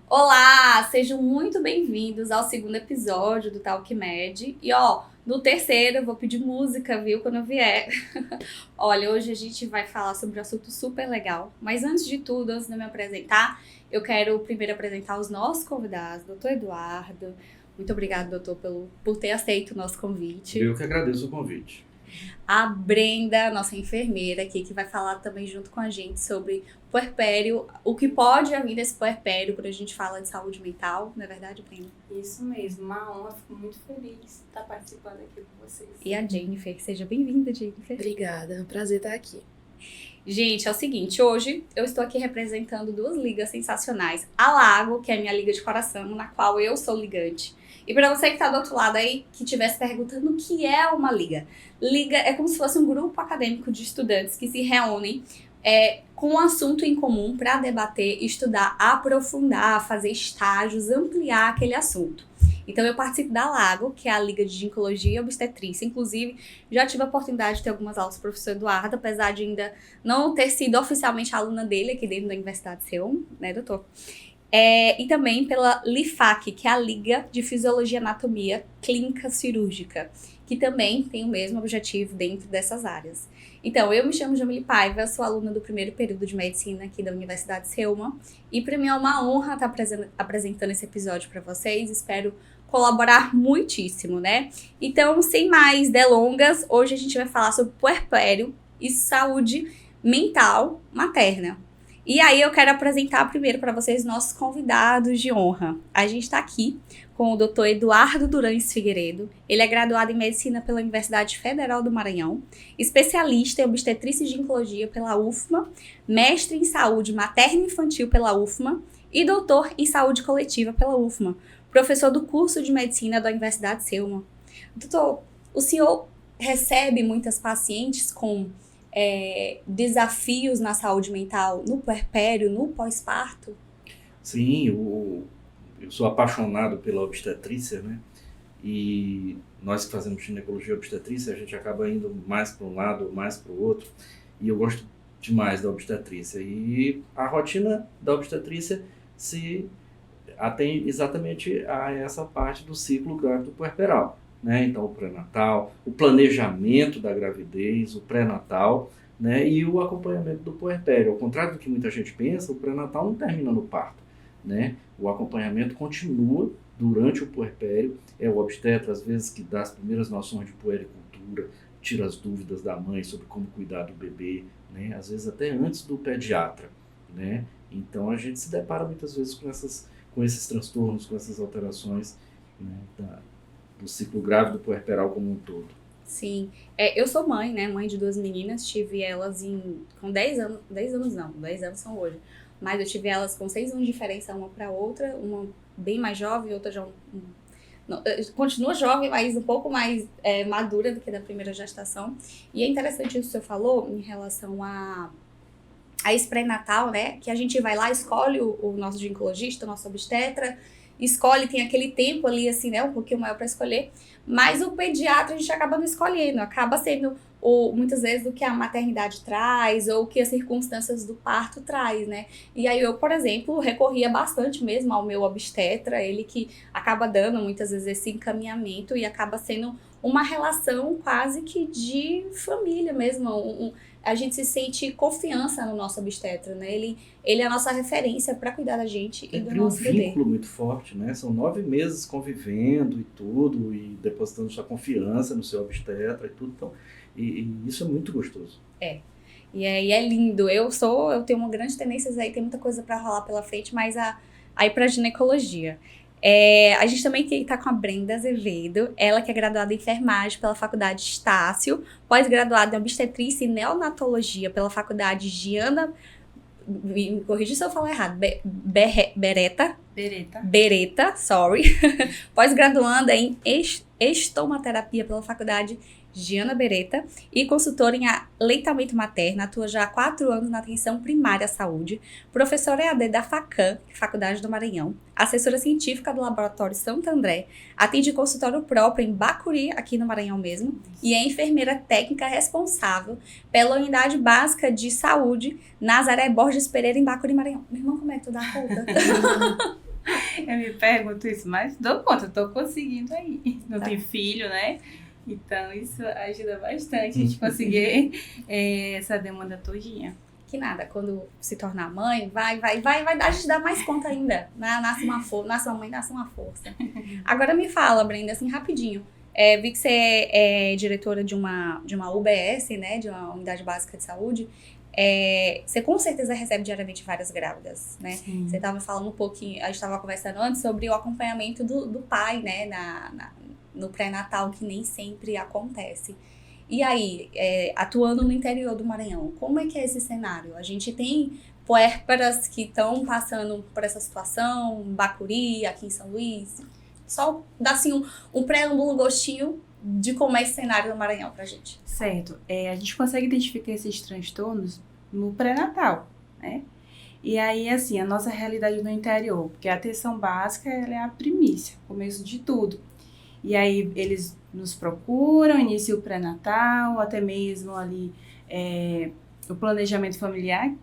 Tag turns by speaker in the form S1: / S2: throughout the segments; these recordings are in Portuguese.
S1: Olá, sejam muito bem-vindos ao segundo episódio do Talk Med. E no terceiro eu vou pedir música, viu, quando eu vier. Olha, hoje a gente vai falar sobre um assunto super legal. Mas antes de tudo, antes de eu me apresentar, eu quero primeiro apresentar os nossos convidados, doutor Eduardo. Muito obrigada, doutor, por ter aceito o nosso convite.
S2: Eu que agradeço o convite.
S1: A Brenda, nossa enfermeira aqui, que vai falar também junto com a gente sobre puerpério, o que pode vir desse puerpério quando a gente fala de saúde mental, não é verdade, Brenda?
S3: Isso mesmo, uma honra, fico muito feliz de estar participando aqui com vocês.
S1: E a Jennifer, seja bem-vinda, Jennifer.
S4: Obrigada, é um prazer estar aqui.
S1: Gente, é o seguinte, hoje eu estou aqui representando duas ligas sensacionais. A Lago, que é a minha liga de coração, na qual eu sou ligante. E para você que está do outro lado aí, que estivesse perguntando o que é uma liga. Liga é como se fosse um grupo acadêmico de estudantes que se reúnem com um assunto em comum para debater, estudar, aprofundar, fazer estágios, ampliar aquele assunto. Então eu participo da Lago, que é a Liga de Ginecologia e Obstetrícia. Inclusive, já tive a oportunidade de ter algumas aulas com o professor Eduardo, apesar de ainda não ter sido oficialmente aluna dele aqui dentro da Universidade de Seul, né, doutor? E também pela LIFAC, que é a Liga de Fisiologia e Anatomia Clínica Cirúrgica, que também tem o mesmo objetivo dentro dessas áreas. Então, eu me chamo Jamile Paiva, sou aluna do primeiro período de medicina aqui da Universidade de Seul, e para mim é uma honra estar apresentando esse episódio para vocês, espero colaborar muitíssimo, né? Então, sem mais delongas, hoje a gente vai falar sobre puerpério e saúde mental materna. E aí eu quero apresentar primeiro para vocês nossos convidados de honra. A gente está aqui com o Dr. Eduardo Durães Figueiredo. Ele é graduado em Medicina pela Universidade Federal do Maranhão, especialista em Obstetrícia e Ginecologia pela UFMA, mestre em Saúde Materna e Infantil pela UFMA e doutor em Saúde Coletiva pela UFMA, professor do curso de Medicina da Universidade de Seul. Doutor, o senhor recebe muitas pacientes com desafios na saúde mental no puerpério, no pós-parto?
S2: Sim, eu sou apaixonado pela obstetrícia, né? E nós que fazemos ginecologia e obstetrícia, a gente acaba indo mais para um lado, mais para o outro. E eu gosto demais da obstetrícia. E a rotina da obstetrícia se atém exatamente a essa parte do ciclo grávido puerperal, né? Então, o pré-natal, o planejamento da gravidez, o pré-natal, né? E o acompanhamento do puerpério. Ao contrário do que muita gente pensa, o pré-natal não termina no parto, né? O acompanhamento continua durante o puerpério. É o obstetra, às vezes, que dá as primeiras noções de puericultura, tira as dúvidas da mãe sobre como cuidar do bebê, né? Às vezes até antes do pediatra, né? Então, a gente se depara muitas vezes com esses transtornos, com essas alterações, né, do ciclo grávido puerperal como um todo.
S1: Sim. Eu sou mãe, né? Mãe de duas meninas. Tive elas com 10 anos. 10 anos não, 10 anos são hoje. Mas eu tive elas com 6 anos de diferença uma para outra. Uma bem mais jovem, outra já continua jovem, mas um pouco mais madura do que da primeira gestação. E é interessante isso que o senhor falou em relação a esse pré-natal, né? Que a gente vai lá, escolhe o nosso ginecologista, o nosso obstetra, escolhe, tem aquele tempo ali, assim, né, um pouquinho maior para escolher, mas o pediatra a gente acaba não escolhendo, acaba sendo muitas vezes o que a maternidade traz ou o que as circunstâncias do parto traz, né? E aí eu, por exemplo, recorria bastante mesmo ao meu obstetra, ele que acaba dando muitas vezes esse encaminhamento e acaba sendo uma relação quase que de família mesmo, a gente se sente confiança no nosso obstetra, né? Ele é a nossa referência para cuidar da gente e do nosso bebê.
S2: Tem um vínculo muito forte, né? São 9 meses convivendo e tudo, e depositando sua confiança no seu obstetra e tudo. Então, e isso é muito gostoso.
S1: E é lindo. Eu tenho uma grande tendência aí, tem muita coisa para rolar pela frente, mas aí para ginecologia. A gente também está com a Brenda Azevedo, ela que é graduada em enfermagem pela Faculdade Estácio, pós-graduada em obstetrícia e neonatologia pela Faculdade Giana, me corrija se eu falar errado, Beretta, sorry, pós-graduanda em estomaterapia pela Faculdade Giana Beretta e consultora em aleitamento materno, atua já há 4 anos na atenção primária à saúde, professora EAD da FACAM, Faculdade do Maranhão, assessora científica do Laboratório Santo André, atende consultório próprio em Bacuri, aqui no Maranhão mesmo, e é enfermeira técnica responsável pela Unidade Básica de Saúde Nazaré Borges Pereira, em Bacuri, Maranhão. Meu irmão, como é que tu dá conta?
S4: Eu me pergunto isso, mas dou conta, tô conseguindo aí. Não tem filho, né? Então isso ajuda bastante a gente conseguir essa demanda todinha.
S1: Que nada, quando se tornar mãe, vai dar, a gente dá mais conta ainda. Nasce uma mãe, nasce uma força. Agora me fala, Brenda, assim, rapidinho. Vi que você é diretora de uma UBS, né, de uma Unidade Básica de Saúde. Você com certeza recebe diariamente várias grávidas, né?
S4: Sim.
S1: Você estava falando um pouquinho, a gente estava conversando antes sobre o acompanhamento do pai, né, no pré-natal, que nem sempre acontece. E aí, atuando no interior do Maranhão, como é que é esse cenário? A gente tem puérperas que estão passando por essa situação, em Bacuri, aqui em São Luís. Só dá assim um preâmbulo, gostinho de como é esse cenário no Maranhão pra gente.
S4: Certo. A gente consegue identificar esses transtornos no pré-natal, né? E aí, assim, a nossa realidade no interior, porque a atenção básica, ela é a primícia, o começo de tudo. E aí, eles nos procuram, inicia o pré-natal, até mesmo ali o planejamento familiar,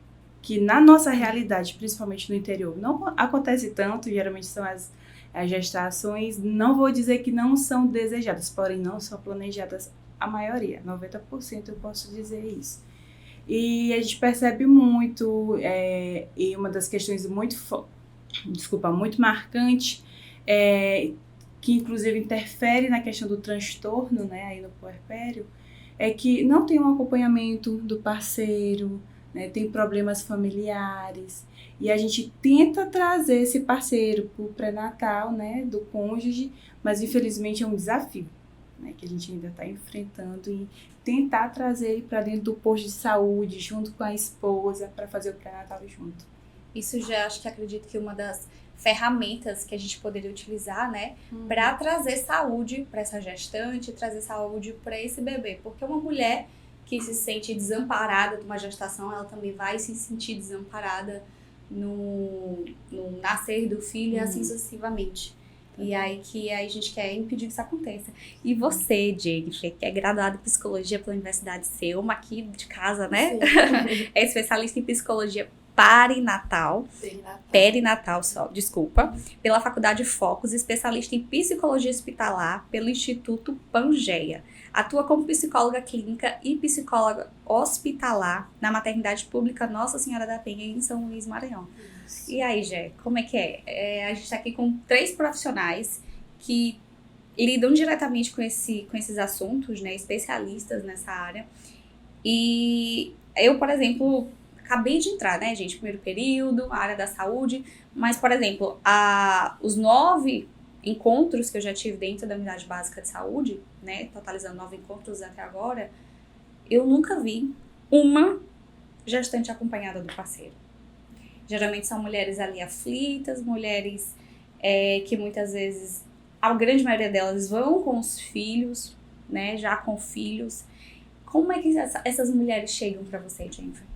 S4: que na nossa realidade, principalmente no interior, não acontece tanto, geralmente são as gestações, não vou dizer que não são desejadas, porém não são planejadas a maioria, 90% eu posso dizer isso. E a gente percebe muito, e uma das questões muito marcante, que inclusive interfere na questão do transtorno, né, aí no puerpério, é que não tem um acompanhamento do parceiro, né, tem problemas familiares, e a gente tenta trazer esse parceiro para o pré-natal, né, do cônjuge, mas infelizmente é um desafio, né, que a gente ainda está enfrentando, e tentar trazer ele para dentro do posto de saúde, junto com a esposa, para fazer o pré-natal junto.
S1: Isso já acho que acredito que uma das ferramentas que a gente poderia utilizar, né, para trazer saúde para essa gestante, trazer saúde para esse bebê, porque uma mulher que se sente desamparada de uma gestação, ela também vai se sentir desamparada no nascer do filho e assim sucessivamente. E aí a gente quer impedir que isso aconteça. E você, Jennifer, que é graduada em psicologia pela Universidade Selma, aqui de casa, né? É especialista em psicologia perinatal só, desculpa, pela Faculdade Focus, especialista em psicologia hospitalar pelo Instituto Pangeia. Atua como psicóloga clínica e psicóloga hospitalar na maternidade pública Nossa Senhora da Penha, em São Luís, Maranhão. Isso. E aí, Gé, como é que é? A gente está aqui com 3 profissionais que lidam diretamente com esses assuntos, né, especialistas nessa área. E eu, por exemplo, acabei de entrar, né, gente? Primeiro período, a área da saúde. Mas, por exemplo, os 9 encontros que eu já tive dentro da Unidade Básica de Saúde, né, totalizando 9 encontros até agora, eu nunca vi uma gestante acompanhada do parceiro. Geralmente são mulheres ali aflitas, mulheres que muitas vezes, a grande maioria delas vão com os filhos, né, já com filhos. Como é que essas mulheres chegam para você, Jennifer?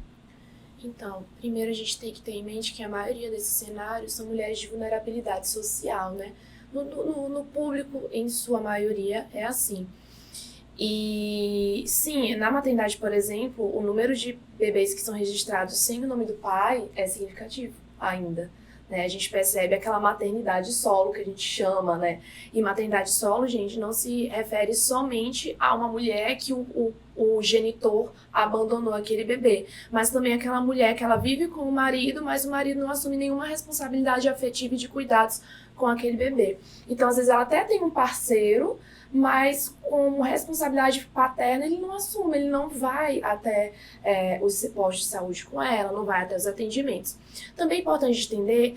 S5: Então, primeiro a gente tem que ter em mente que a maioria desses cenários são mulheres de vulnerabilidade social, né? No público, em sua maioria, é assim. E sim, na maternidade, por exemplo, o número de bebês que são registrados sem o nome do pai é significativo ainda. Né? A gente percebe aquela maternidade solo que a gente chama, né? E maternidade solo, gente, não se refere somente a uma mulher que o genitor abandonou aquele bebê, mas também aquela mulher que ela vive com o marido, mas o marido não assume nenhuma responsabilidade afetiva e de cuidados com aquele bebê. Então, às vezes, ela até tem um parceiro, mas como responsabilidade paterna ele não assume, ele não vai até os postos de saúde com ela, não vai até os atendimentos. Também é importante entender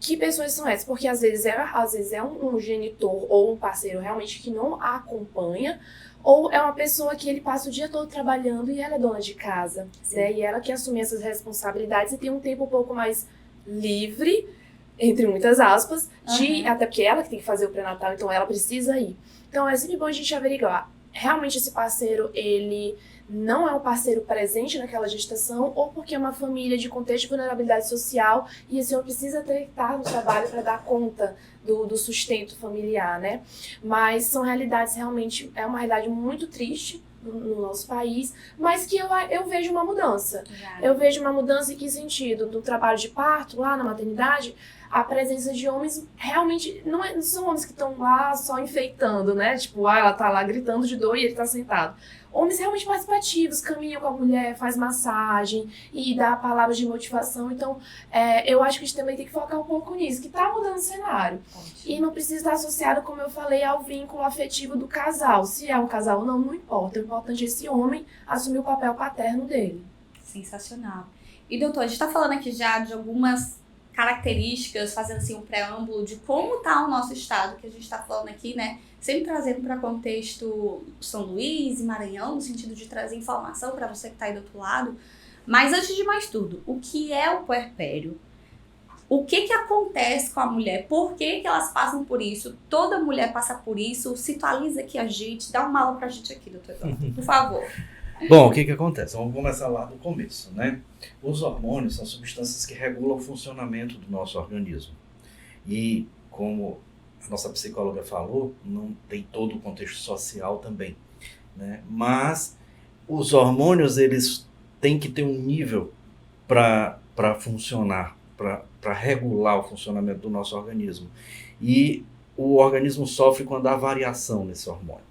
S5: que pessoas são essas, porque às vezes é um genitor ou um parceiro realmente que não a acompanha, ou é uma pessoa que ele passa o dia todo trabalhando e ela é dona de casa, né? E ela que assume essas responsabilidades e tem um tempo um pouco mais livre, entre muitas aspas, até porque ela que tem que fazer o pré-natal, então ela precisa ir. Então é sempre bom a gente averiguar, realmente esse parceiro, ele não é um parceiro presente naquela gestação, ou porque é uma família de contexto de vulnerabilidade social e esse homem precisa estar no trabalho para dar conta do sustento familiar, né? Mas são realidades realmente, é uma realidade muito triste, no nosso país, mas que eu vejo uma mudança.
S1: Já.
S5: Eu vejo uma mudança em que sentido? Do trabalho de parto, lá na maternidade, a presença de homens realmente, não são homens que estão lá só enfeitando, né? Tipo, ela tá lá gritando de dor e ele tá sentado. Homens realmente participativos, caminham com a mulher, faz massagem e dá palavras de motivação. Então, eu acho que a gente também tem que focar um pouco nisso, que tá mudando o cenário. E não precisa estar associado, como eu falei, ao vínculo afetivo do casal. Se é um casal ou não, não importa. O importante é esse homem assumir o papel paterno dele.
S1: Sensacional. E doutor, a gente tá falando aqui já de algumas características, fazendo assim um preâmbulo de como tá o nosso estado, que a gente tá falando aqui, né? Sempre trazendo para contexto São Luís e Maranhão, no sentido de trazer informação para você que tá aí do outro lado. Mas antes de mais tudo, o que é o puerpério? O que acontece com a mulher? Por que elas passam por isso? Toda mulher passa por isso. Situaliza aqui a gente, dá uma aula pra gente aqui, doutor Eduardo, por favor.
S2: Bom, o que acontece? Vamos começar lá do começo, né? Os hormônios são substâncias que regulam o funcionamento do nosso organismo. E, como a nossa psicóloga falou, não tem todo o contexto social também, né? Mas os hormônios, eles têm que ter um nível para funcionar, para regular o funcionamento do nosso organismo. E o organismo sofre quando há variação nesse hormônio.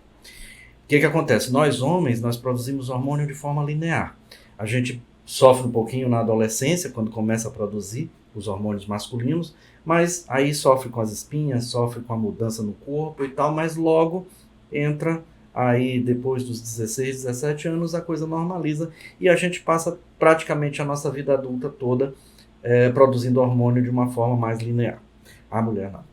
S2: O que acontece? Nós homens, nós produzimos hormônio de forma linear. A gente sofre um pouquinho na adolescência, quando começa a produzir os hormônios masculinos, mas aí sofre com as espinhas, sofre com a mudança no corpo e tal, mas logo entra aí, depois dos 16, 17 anos, a coisa normaliza e a gente passa praticamente a nossa vida adulta toda produzindo hormônio de uma forma mais linear. A mulher não.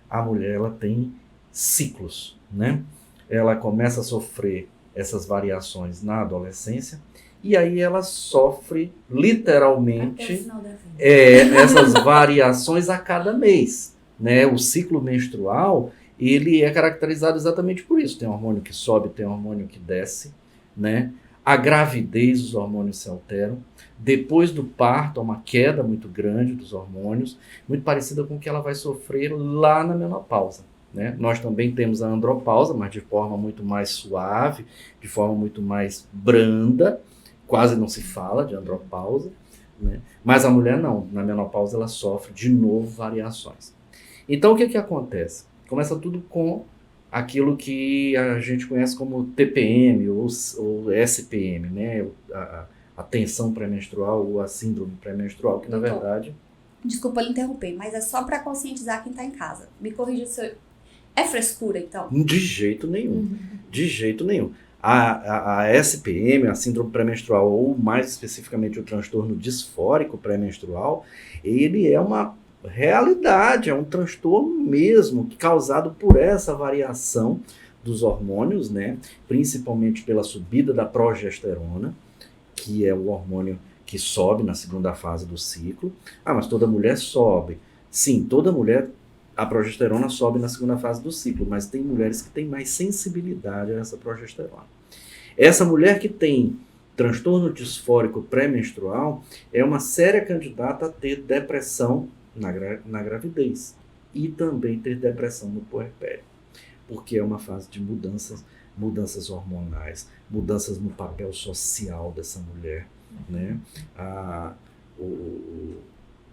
S2: A mulher, ela tem ciclos, né? Ela começa a sofrer essas variações na adolescência e aí ela sofre literalmente
S1: Até o final da vida.
S2: essas variações a cada mês, né? O ciclo menstrual, ele é caracterizado exatamente por isso. Tem hormônio que sobe, tem hormônio que desce, né? A gravidez, os hormônios se alteram. Depois do parto, há uma queda muito grande dos hormônios, muito parecida com o que ela vai sofrer lá na menopausa, né? Nós também temos a andropausa, mas de forma muito mais suave, de forma muito mais branda, quase não se fala de andropausa, né? Mas a mulher não, na menopausa ela sofre de novo variações. Então o que acontece? Começa tudo com aquilo que a gente conhece como TPM ou SPM, né? A tensão pré-menstrual ou a síndrome pré-menstrual, que na verdade...
S1: Desculpa lhe interromper, mas é só para conscientizar quem tá em casa. Me corrija se eu... É frescura, então?
S2: De jeito nenhum. De jeito nenhum. A SPM, a síndrome pré-menstrual, ou mais especificamente o transtorno disfórico pré-menstrual, ele é uma realidade, é um transtorno mesmo, causado por essa variação dos hormônios, né? Principalmente pela subida da progesterona, que é o hormônio que sobe na segunda fase do ciclo. Ah, mas toda mulher sobe. Sim, toda mulher... A progesterona sobe na segunda fase do ciclo, mas tem mulheres que têm mais sensibilidade a essa progesterona. Essa mulher que tem transtorno disfórico pré-menstrual é uma séria candidata a ter depressão na gravidez e também ter depressão no puerpério, porque é uma fase de mudanças hormonais, mudanças no papel social dessa mulher, né?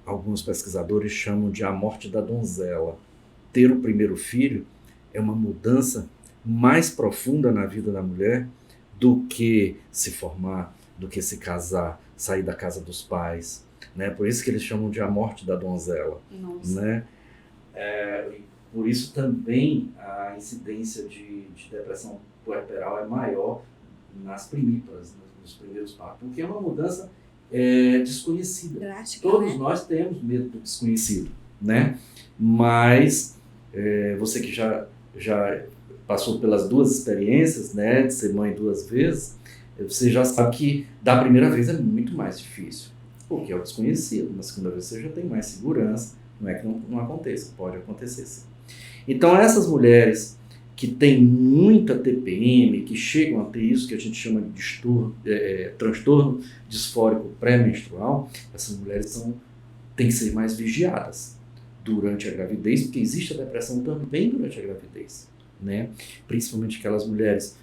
S2: Alguns pesquisadores chamam de a morte da donzela. Ter o primeiro filho é uma mudança mais profunda na vida da mulher do que se formar, do que se casar, sair da casa dos pais, né? Por isso que eles chamam de a morte da donzela.
S1: Nossa.
S2: Né? Por isso também a incidência de depressão puerperal é maior nas primíparas, nos primeiros partos, porque é uma mudança desconhecida.
S1: Drástica,
S2: Todos
S1: né?
S2: nós temos medo do desconhecido, né? Mas você que já passou pelas duas experiências, né, de ser mãe 2 vezes, você já sabe que da primeira vez é muito mais difícil, porque é o desconhecido. Na segunda vez você já tem mais segurança, não é que não aconteça, pode acontecer sim. Então essas mulheres que têm muita TPM, que chegam a ter isso que a gente chama de transtorno disfórico pré-menstrual, essas mulheres têm que ser mais vigiadas durante a gravidez, porque existe a depressão também durante a gravidez, né? Principalmente aquelas mulheres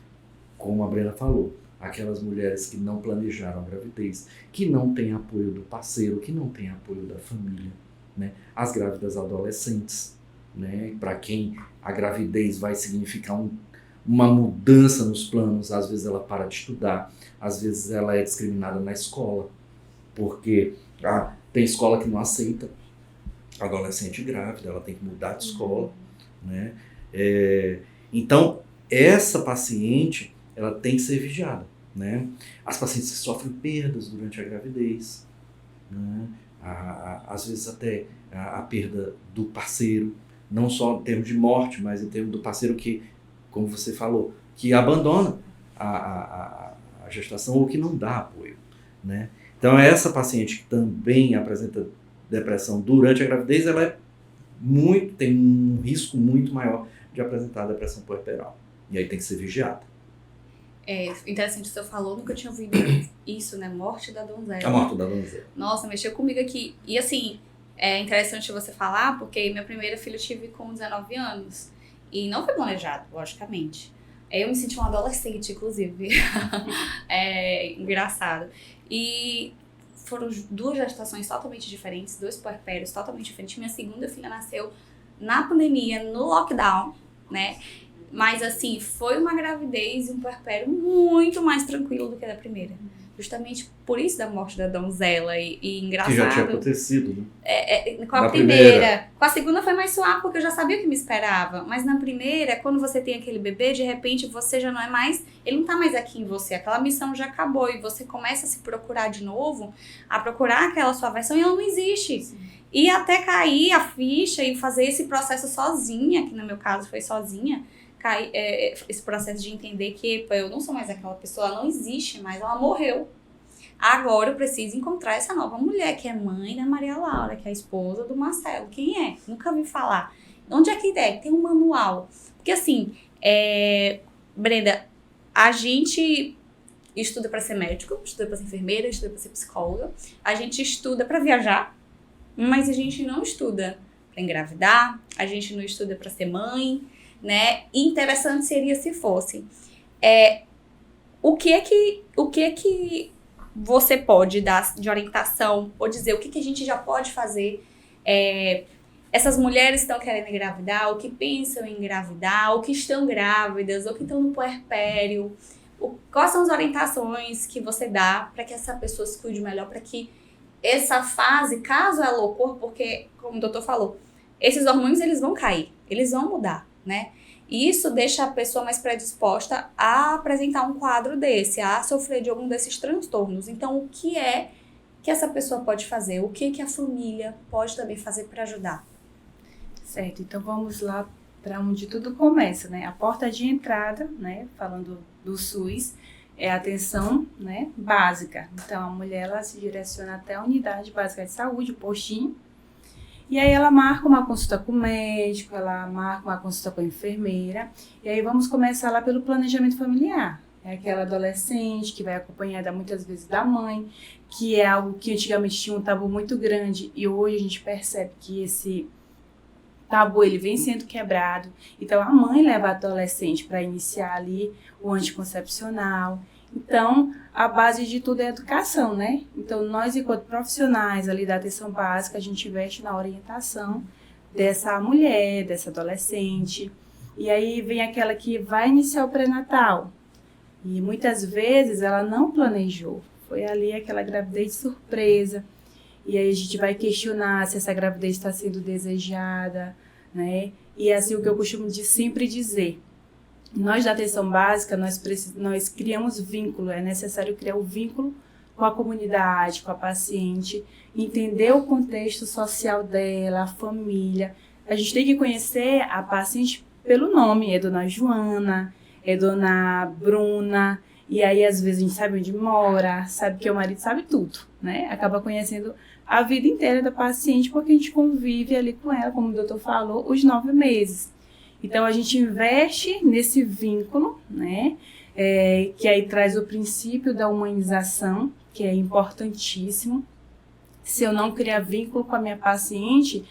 S2: como a Brenda falou, aquelas mulheres que não planejaram a gravidez, que não têm apoio do parceiro, que não têm apoio da família, né? As grávidas adolescentes, né? Para quem a gravidez vai significar uma mudança nos planos, às vezes ela para de estudar, às vezes ela é discriminada na escola, porque tem escola que não aceita adolescente grávida, ela tem que mudar de escola, né? Então, essa paciente, ela tem que ser vigiada, né? As pacientes que sofrem perdas durante a gravidez, né? Às vezes até a perda do parceiro, não só em termos de morte, mas em termos do parceiro que, como você falou, que abandona a gestação ou que não dá apoio, né? Então, essa paciente que também apresenta depressão durante a gravidez, ela tem um risco muito maior de apresentar depressão puerperal. E aí tem que ser vigiada.
S1: É interessante o que você falou, nunca tinha ouvido isso, né? Morte da donzela.
S2: A morte da donzela.
S1: Nossa, mexeu comigo aqui. E assim, é interessante você falar, porque minha primeira filha eu tive com 19 anos. E não foi planejado, logicamente. Eu me senti uma adolescente, inclusive. Engraçado. E foram 2 gestações totalmente diferentes, 2 puerpérios totalmente diferentes. Minha segunda filha nasceu na pandemia, no lockdown, né? Mas assim, foi uma gravidez e um puerpério muito mais tranquilo do que a da primeira. Justamente por isso da morte da donzela e engraçado.
S2: Que já tinha acontecido, né?
S1: Com a primeira. Com a segunda foi mais suave, porque eu já sabia o que me esperava. Mas na primeira, quando você tem aquele bebê, de repente você já não é mais... Ele não tá mais aqui em você. Aquela missão já acabou. E você começa a se procurar de novo, a procurar aquela sua versão, e ela não existe. Sim. E até cair a ficha e fazer esse processo sozinha, que no meu caso foi sozinha, esse processo de entender que eu não sou mais aquela pessoa, ela não existe mais, ela morreu. Agora eu preciso encontrar essa nova mulher, que é mãe da Maria Laura, que é a esposa do Marcelo. Quem é? Nunca vi falar. Onde é que é? Tem um manual. Porque assim, Brenda, a gente estuda para ser médico, estuda para ser enfermeira, estuda para ser psicóloga, a gente estuda para viajar, mas a gente não estuda para engravidar, a gente não estuda para ser mãe, né? E interessante seria se fosse. O que é que você pode dar de orientação ou dizer o que a gente já pode fazer? Essas mulheres estão querendo engravidar, ou que pensam em engravidar, ou que estão grávidas, ou que estão no puerpério. Quais são as orientações que você dá para que essa pessoa se cuide melhor, para que essa fase, caso ela ocorra, porque, como o doutor falou, esses hormônios eles vão cair, eles vão mudar, né? E isso deixa a pessoa mais predisposta a apresentar um quadro desse, a sofrer de algum desses transtornos. Então, o que é que essa pessoa pode fazer? O que a família pode também fazer para ajudar?
S4: Certo, então vamos lá para onde tudo começa, né? A porta de entrada, né? Falando do SUS, é a atenção, né, básica. Então, a mulher ela se direciona até a unidade básica de saúde, o postinho, e aí ela marca uma consulta com o médico, ela marca uma consulta com a enfermeira, e aí vamos começar lá pelo planejamento familiar. É aquela adolescente que vai acompanhada muitas vezes da mãe, que é algo que antigamente tinha um tabu muito grande, e hoje a gente percebe que esse tabu ele vem sendo quebrado. Então a mãe leva a adolescente para iniciar ali o anticoncepcional. Então a base de tudo é a educação, né? Então nós, enquanto profissionais ali da atenção básica, a gente investe na orientação dessa mulher, dessa adolescente. E aí vem aquela que vai iniciar o pré-natal. E muitas vezes ela não planejou. Foi ali aquela gravidez de surpresa. E aí a gente vai questionar se essa gravidez está sendo desejada, né? E assim, o que eu costumo sempre dizer, nós da atenção básica, nós criamos vínculo, é necessário criar o vínculo com a comunidade, com a paciente, entender o contexto social dela, a família. A gente tem que conhecer a paciente pelo nome, é dona Joana, é dona Bruna, e aí às vezes a gente sabe onde mora, sabe que o marido sabe tudo, né? Acaba conhecendo a vida inteira da paciente, porque a gente convive ali com ela, como o doutor falou, os 9 meses. Então, a gente investe nesse vínculo, né? Que aí traz o princípio da humanização, que é importantíssimo. Se eu não criar vínculo com a minha paciente,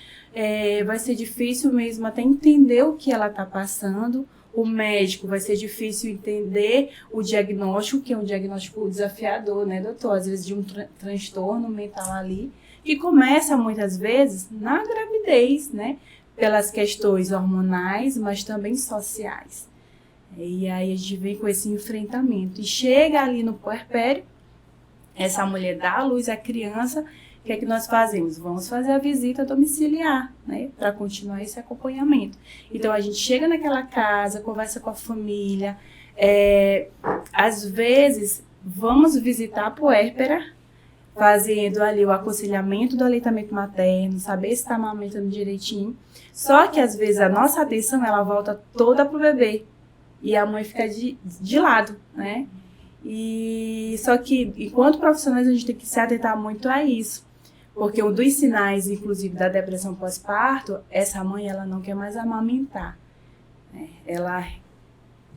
S4: vai ser difícil mesmo até entender o que ela está passando, O médico vai ser difícil entender o diagnóstico, que é um diagnóstico desafiador, né, doutor? Às vezes de um transtorno mental ali, que começa muitas vezes na gravidez, né? Pelas questões hormonais, mas também sociais. E aí a gente vem com esse enfrentamento. E chega ali no puerpério, essa mulher dá à luz à criança, o que é que nós fazemos? Vamos fazer a visita domiciliar, né? Para continuar esse acompanhamento. Então a gente chega naquela casa, conversa com a família, às vezes vamos visitar a puérpera, fazendo ali o aconselhamento do aleitamento materno, saber se está amamentando direitinho. Só que às vezes a nossa atenção ela volta toda pro bebê e a mãe fica de lado, né? E só que enquanto profissionais a gente tem que se atentar muito a isso, porque um dos sinais, inclusive, da depressão pós-parto, essa mãe ela não quer mais amamentar, né? Ela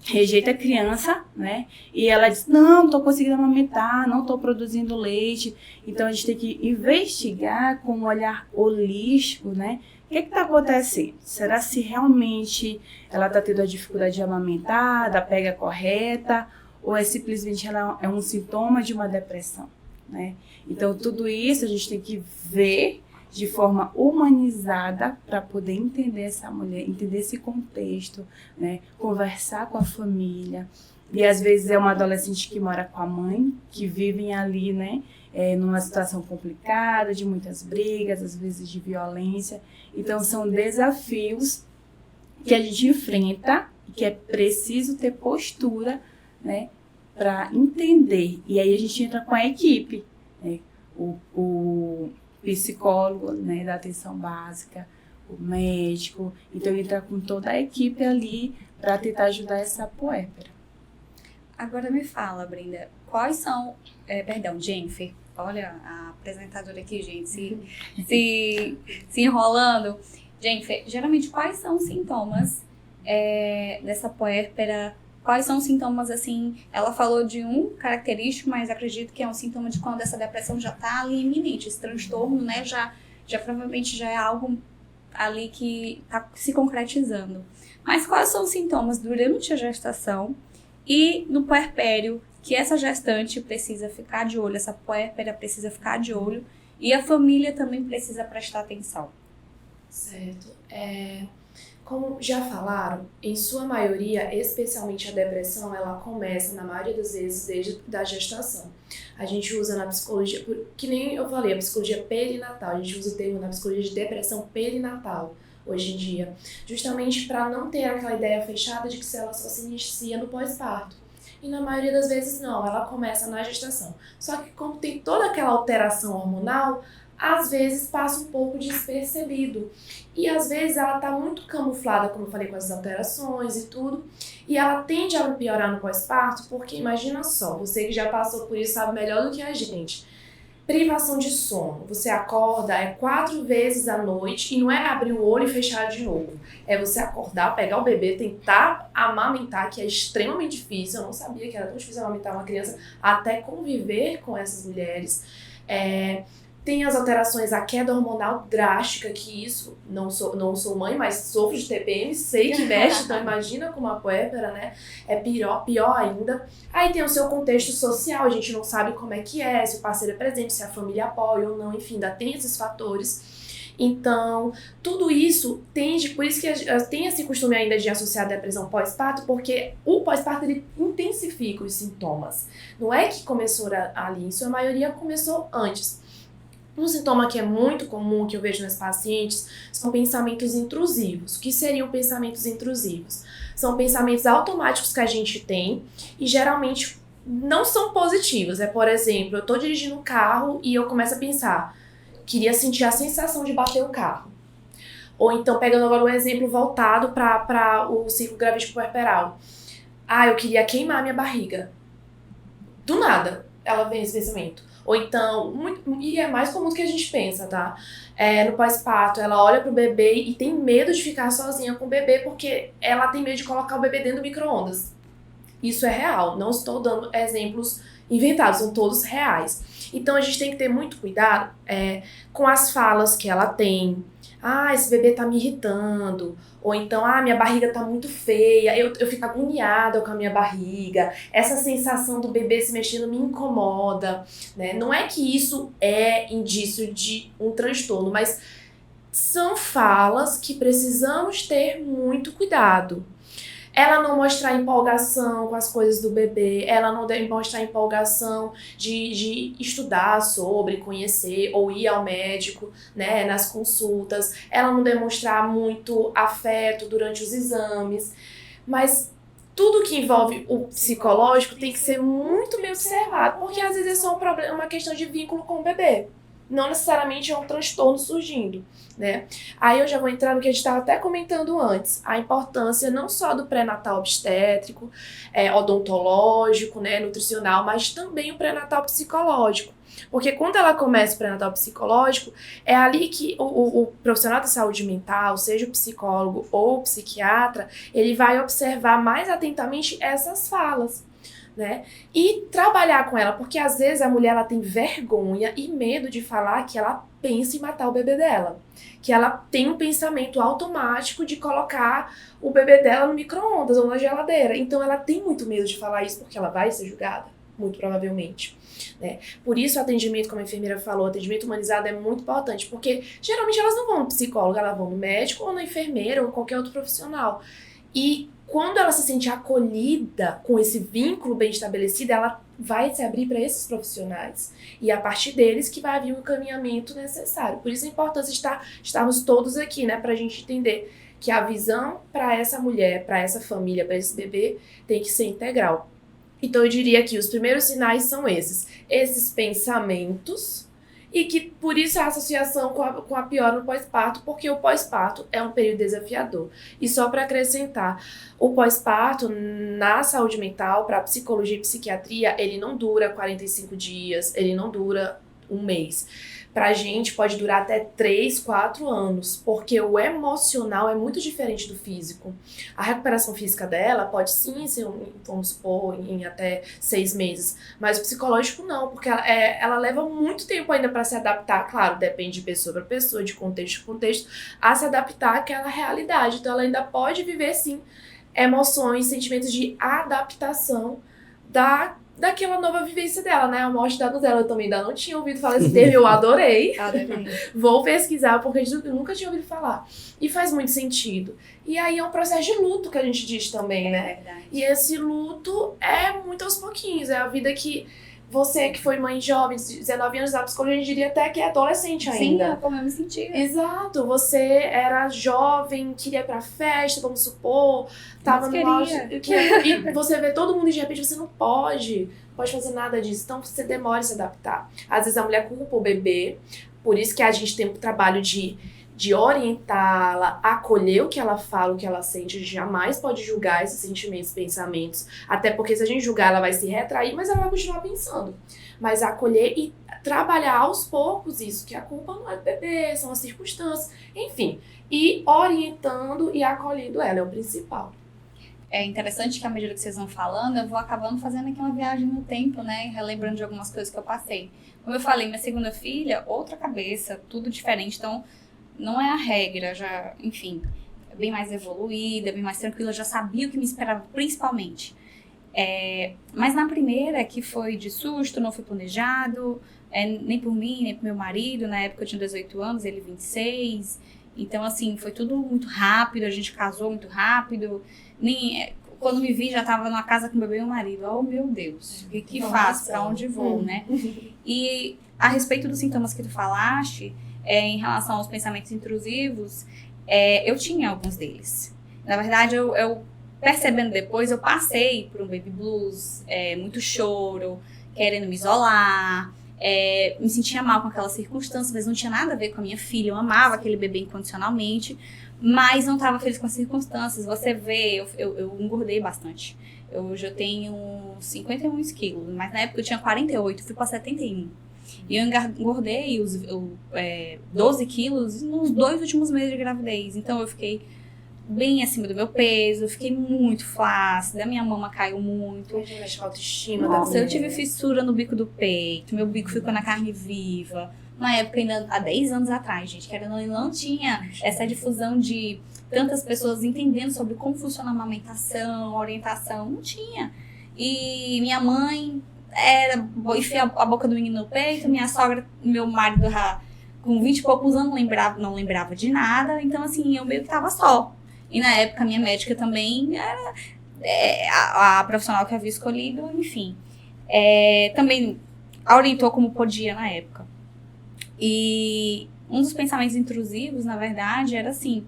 S4: rejeita a criança, né? E ela diz, não estou conseguindo amamentar, não estou produzindo leite. Então a gente tem que investigar com um olhar holístico, né? O que está acontecendo? Será se realmente ela está tendo a dificuldade de amamentar, da pega correta, ou é simplesmente ela é um sintoma de uma depressão, né? Então tudo isso a gente tem que ver de forma humanizada para poder entender essa mulher, entender esse contexto, né? Conversar com a família. E às vezes é uma adolescente que mora com a mãe, que vivem ali, né? Numa situação complicada, de muitas brigas, às vezes de violência. Então são desafios que a gente enfrenta e que é preciso ter postura, né? Para entender. E aí a gente entra com a equipe, né? O psicólogo, né, da atenção básica, o médico, então entra com toda a equipe ali para tentar ajudar essa puérpera.
S1: Agora me fala, Brenda, quais são, Jennifer, olha a apresentadora aqui, gente, se enrolando. Jennifer, geralmente quais são os sintomas dessa puérpera? Quais são os sintomas, assim, ela falou de um característico, mas acredito que é um sintoma de quando essa depressão já está ali iminente, esse transtorno, né, já provavelmente já é algo ali que está se concretizando. Mas quais são os sintomas durante a gestação e no puerpério que essa gestante precisa ficar de olho, essa puérpera precisa ficar de olho e a família também precisa prestar atenção?
S5: Certo. Como já falaram, em sua maioria, especialmente a depressão, ela começa, na maioria das vezes, desde a gestação. A gente usa na psicologia, que nem eu falei, a psicologia perinatal, a gente usa o termo na psicologia de depressão perinatal, hoje em dia, justamente para não ter aquela ideia fechada de que ela só se inicia no pós-parto. E na maioria das vezes não, ela começa na gestação. Só que como tem toda aquela alteração hormonal, às vezes passa um pouco despercebido. E às vezes ela tá muito camuflada, como eu falei, com as alterações e tudo. E ela tende a piorar no pós-parto, porque imagina só, você que já passou por isso sabe melhor do que a gente. Privação de sono. Você acorda 4 vezes à noite e não é abrir o olho e fechar de novo. É você acordar, pegar o bebê, tentar amamentar, que é extremamente difícil. Eu não sabia que era tão difícil amamentar uma criança, até conviver com essas mulheres. Tem as alterações, a queda hormonal drástica, que isso, não sou mãe, mas sofro de TPM, sei que mexe, então imagina com uma puérpera, né? É pior ainda. Aí tem o seu contexto social, a gente não sabe como é que é, se o parceiro é presente, se a família apoia ou não, enfim, ainda tem esses fatores. Então, tudo isso tende, por isso que tem esse costume ainda de associar a depressão pós-parto, porque o pós-parto ele intensifica os sintomas. Não é que começou ali, em sua maioria começou antes. Um sintoma que é muito comum, que eu vejo nas pacientes, são pensamentos intrusivos. O que seriam pensamentos intrusivos? São pensamentos automáticos que a gente tem e geralmente não são positivos. Por exemplo, eu estou dirigindo um carro e eu começo a pensar, queria sentir a sensação de bater o carro. Ou então, pegando agora um exemplo voltado para o ciclo gravídico puerperal. Eu queria queimar minha barriga. Do nada, ela vem esse pensamento. Ou então, e é mais comum do que a gente pensa, tá? No pós-parto, ela olha pro bebê e tem medo de ficar sozinha com o bebê porque ela tem medo de colocar o bebê dentro do micro-ondas. Isso é real, não estou dando exemplos inventados, são todos reais. Então a gente tem que ter muito cuidado com as falas que ela tem, Ah, esse bebê tá me irritando. Ou então, ah, minha barriga tá muito feia. Eu fico agoniada com a minha barriga. Essa sensação do bebê se mexendo me incomoda, né? Não é que isso é indício de um transtorno, mas são falas que precisamos ter muito cuidado. Ela não mostrar empolgação com as coisas do bebê, ela não mostrar empolgação de estudar sobre, conhecer ou ir ao médico, né, nas consultas, ela não demonstrar muito afeto durante os exames, mas tudo que envolve o psicológico tem que ser muito bem observado, porque às vezes é só uma questão de vínculo com o bebê. Não necessariamente é um transtorno surgindo, né? Aí eu já vou entrar no que a gente estava até comentando antes, a importância não só do pré-natal obstétrico, odontológico, né, nutricional, mas também o pré-natal psicológico. Porque quando ela começa o pré-natal psicológico, é ali que o profissional de saúde mental, seja o psicólogo ou o psiquiatra, ele vai observar mais atentamente essas falas, né? E trabalhar com ela, porque às vezes a mulher ela tem vergonha e medo de falar que ela pensa em matar o bebê dela, que ela tem um pensamento automático de colocar o bebê dela no micro-ondas ou na geladeira. Então ela tem muito medo de falar isso porque ela vai ser julgada, muito provavelmente, né? Por isso o atendimento, como a enfermeira falou, o atendimento humanizado é muito importante, porque geralmente elas não vão no psicólogo, elas vão no médico ou na enfermeira ou qualquer outro profissional. E quando ela se sente acolhida com esse vínculo bem estabelecido, ela vai se abrir para esses profissionais. E a partir deles que vai vir o encaminhamento necessário. Por isso a importância de estarmos todos aqui, né? Para a gente entender que a visão para essa mulher, para essa família, para esse bebê, tem que ser integral. Então eu diria que os primeiros sinais são esses pensamentos, e que por isso a associação com a piora no pós-parto, porque o pós-parto é um período desafiador. E só para acrescentar, o pós-parto na saúde mental, para psicologia e psiquiatria, ele não dura 45 dias, ele não dura um mês. Pra gente pode durar até 3, 4 anos, porque o emocional é muito diferente do físico. A recuperação física dela pode sim ser, vamos supor, em até 6 meses, mas o psicológico não, porque ela leva muito tempo ainda para se adaptar, claro, depende de pessoa para pessoa, de contexto para contexto, a se adaptar àquela realidade. Então ela ainda pode viver sim emoções, sentimentos de adaptação daquela nova vivência dela, né? A morte da Nutella. Eu também ainda não tinha ouvido falar desse termo, eu adorei. Vou pesquisar, porque eu nunca tinha ouvido falar. E faz muito sentido. E aí é um processo de luto que a gente diz também, né?
S1: Verdade.
S5: E esse luto é muito aos pouquinhos. É a vida que você, que foi mãe jovem, de 19 anos, a psicologia, a gente diria até que é adolescente ainda.
S1: Sim, como eu me sentia.
S5: Exato, você era jovem, queria ir pra festa, vamos supor, tava no auge, e você vê todo mundo e de repente você não pode fazer nada disso, então você demora a se adaptar. Às vezes a mulher culpa o bebê, por isso que a gente tem um trabalho de orientá-la, acolher o que ela fala, o que ela sente. A gente jamais pode julgar esses sentimentos, pensamentos, até porque se a gente julgar ela vai se retrair, mas ela vai continuar pensando. Mas acolher e trabalhar aos poucos isso, que a culpa não é do bebê, são as circunstâncias, enfim, e orientando e acolhendo ela, é o principal.
S1: É interessante que à medida que vocês vão falando, eu vou acabando fazendo aqui uma viagem no tempo, né? Relembrando de algumas coisas que eu passei. Como eu falei, minha segunda filha, outra cabeça, tudo diferente, então não é a regra, já, enfim, bem mais evoluída, bem mais tranquila, já sabia o que me esperava, principalmente. Mas na primeira, que foi de susto, não foi planejado, nem por mim, nem por meu marido, na época eu tinha 18 anos, ele 26, então assim, foi tudo muito rápido, a gente casou muito rápido, quando me vi já estava numa casa com o bebê e o marido, oh meu Deus, o que faço, para onde vou, né? E a respeito dos sintomas que tu falaste, em relação aos pensamentos intrusivos, eu tinha alguns deles. Na verdade, eu percebendo depois, eu passei por um baby blues, muito choro, querendo me isolar, me sentia mal com aquelas circunstâncias, mas não tinha nada a ver com a minha filha, eu amava aquele bebê incondicionalmente, mas não estava feliz com as circunstâncias. Você vê, eu engordei bastante. Hoje eu tenho 51 quilos, mas na época eu tinha 48, fui para 71. E eu engordei 12 quilos nos 2 últimos meses de gravidez. Então eu fiquei bem acima do meu peso, eu fiquei muito flácida, minha mama caiu muito.
S5: A autoestima.
S1: Nossa, eu tive fissura no bico do peito, meu bico ficou na carne viva. na época, ainda há 10 anos atrás, gente, que era, não tinha essa difusão de tantas pessoas entendendo sobre como funciona a amamentação, orientação, não tinha. E minha mãe enfia a boca do menino no peito, minha sogra, meu marido com 20 e poucos anos não lembrava de nada, então assim, eu meio que tava só. E na época a minha médica também era a profissional que eu havia escolhido, enfim. Também orientou como podia na época. E um dos pensamentos intrusivos, na verdade, era assim,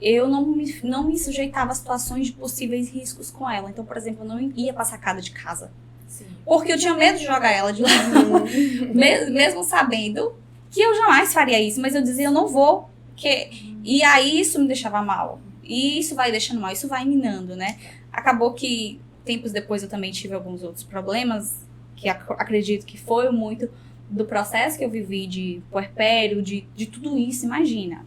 S1: eu não me sujeitava a situações de possíveis riscos com ela. Então, por exemplo, eu não ia pra sacada de casa.
S5: Sim.
S1: Porque eu tinha medo de jogar ela de lá. Mesmo sabendo que eu jamais faria isso. Mas eu dizia, eu não vou. E aí isso me deixava mal. E isso vai deixando mal, isso vai minando, né? Acabou que, tempos depois, eu também tive alguns outros problemas, que acredito que foi muito do processo que eu vivi de puerpério, de tudo isso. Imagina,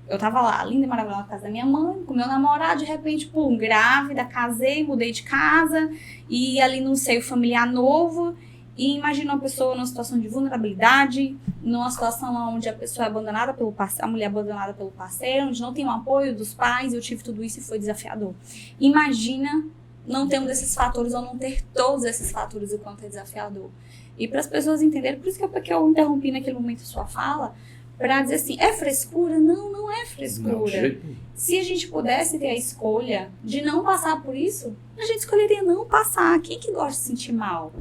S1: eu tava lá, linda e maravilhosa, na casa da minha mãe, com meu namorado, de repente, pum, grávida, casei, mudei de casa, e ali num seio familiar novo, e imagina uma pessoa numa situação de vulnerabilidade, numa situação onde a pessoa é abandonada pelo parceiro, a mulher é abandonada pelo parceiro, onde não tem o apoio dos pais, eu tive tudo isso e foi desafiador. Imagina não ter um desses fatores ou não ter todos esses fatores o quanto é desafiador. E para as pessoas entenderem, por isso que eu interrompi naquele momento sua fala, para dizer assim, é frescura? Não, não é frescura. Não, se a gente pudesse ter a escolha de não passar por isso, a gente escolheria não passar. Quem que gosta de se sentir mal?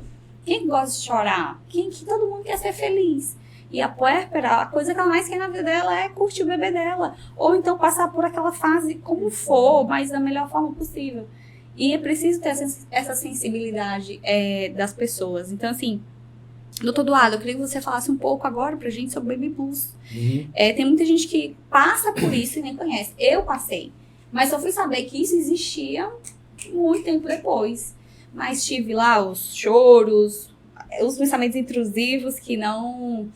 S1: Quem que gosta de chorar? Todo mundo quer ser feliz. E a puérpera, a coisa que ela mais quer na vida dela é curtir o bebê dela. Ou então passar por aquela fase como for, mas da melhor forma possível. E é preciso ter essa sensibilidade das pessoas. Então, assim, doutor Eduardo, eu queria que você falasse um pouco agora pra gente sobre Baby Blues.
S2: Uhum.
S1: Tem muita gente que passa por isso e nem conhece. Eu passei. Mas só fui saber que isso existia muito tempo depois. Mas tive lá os choros, os pensamentos intrusivos que não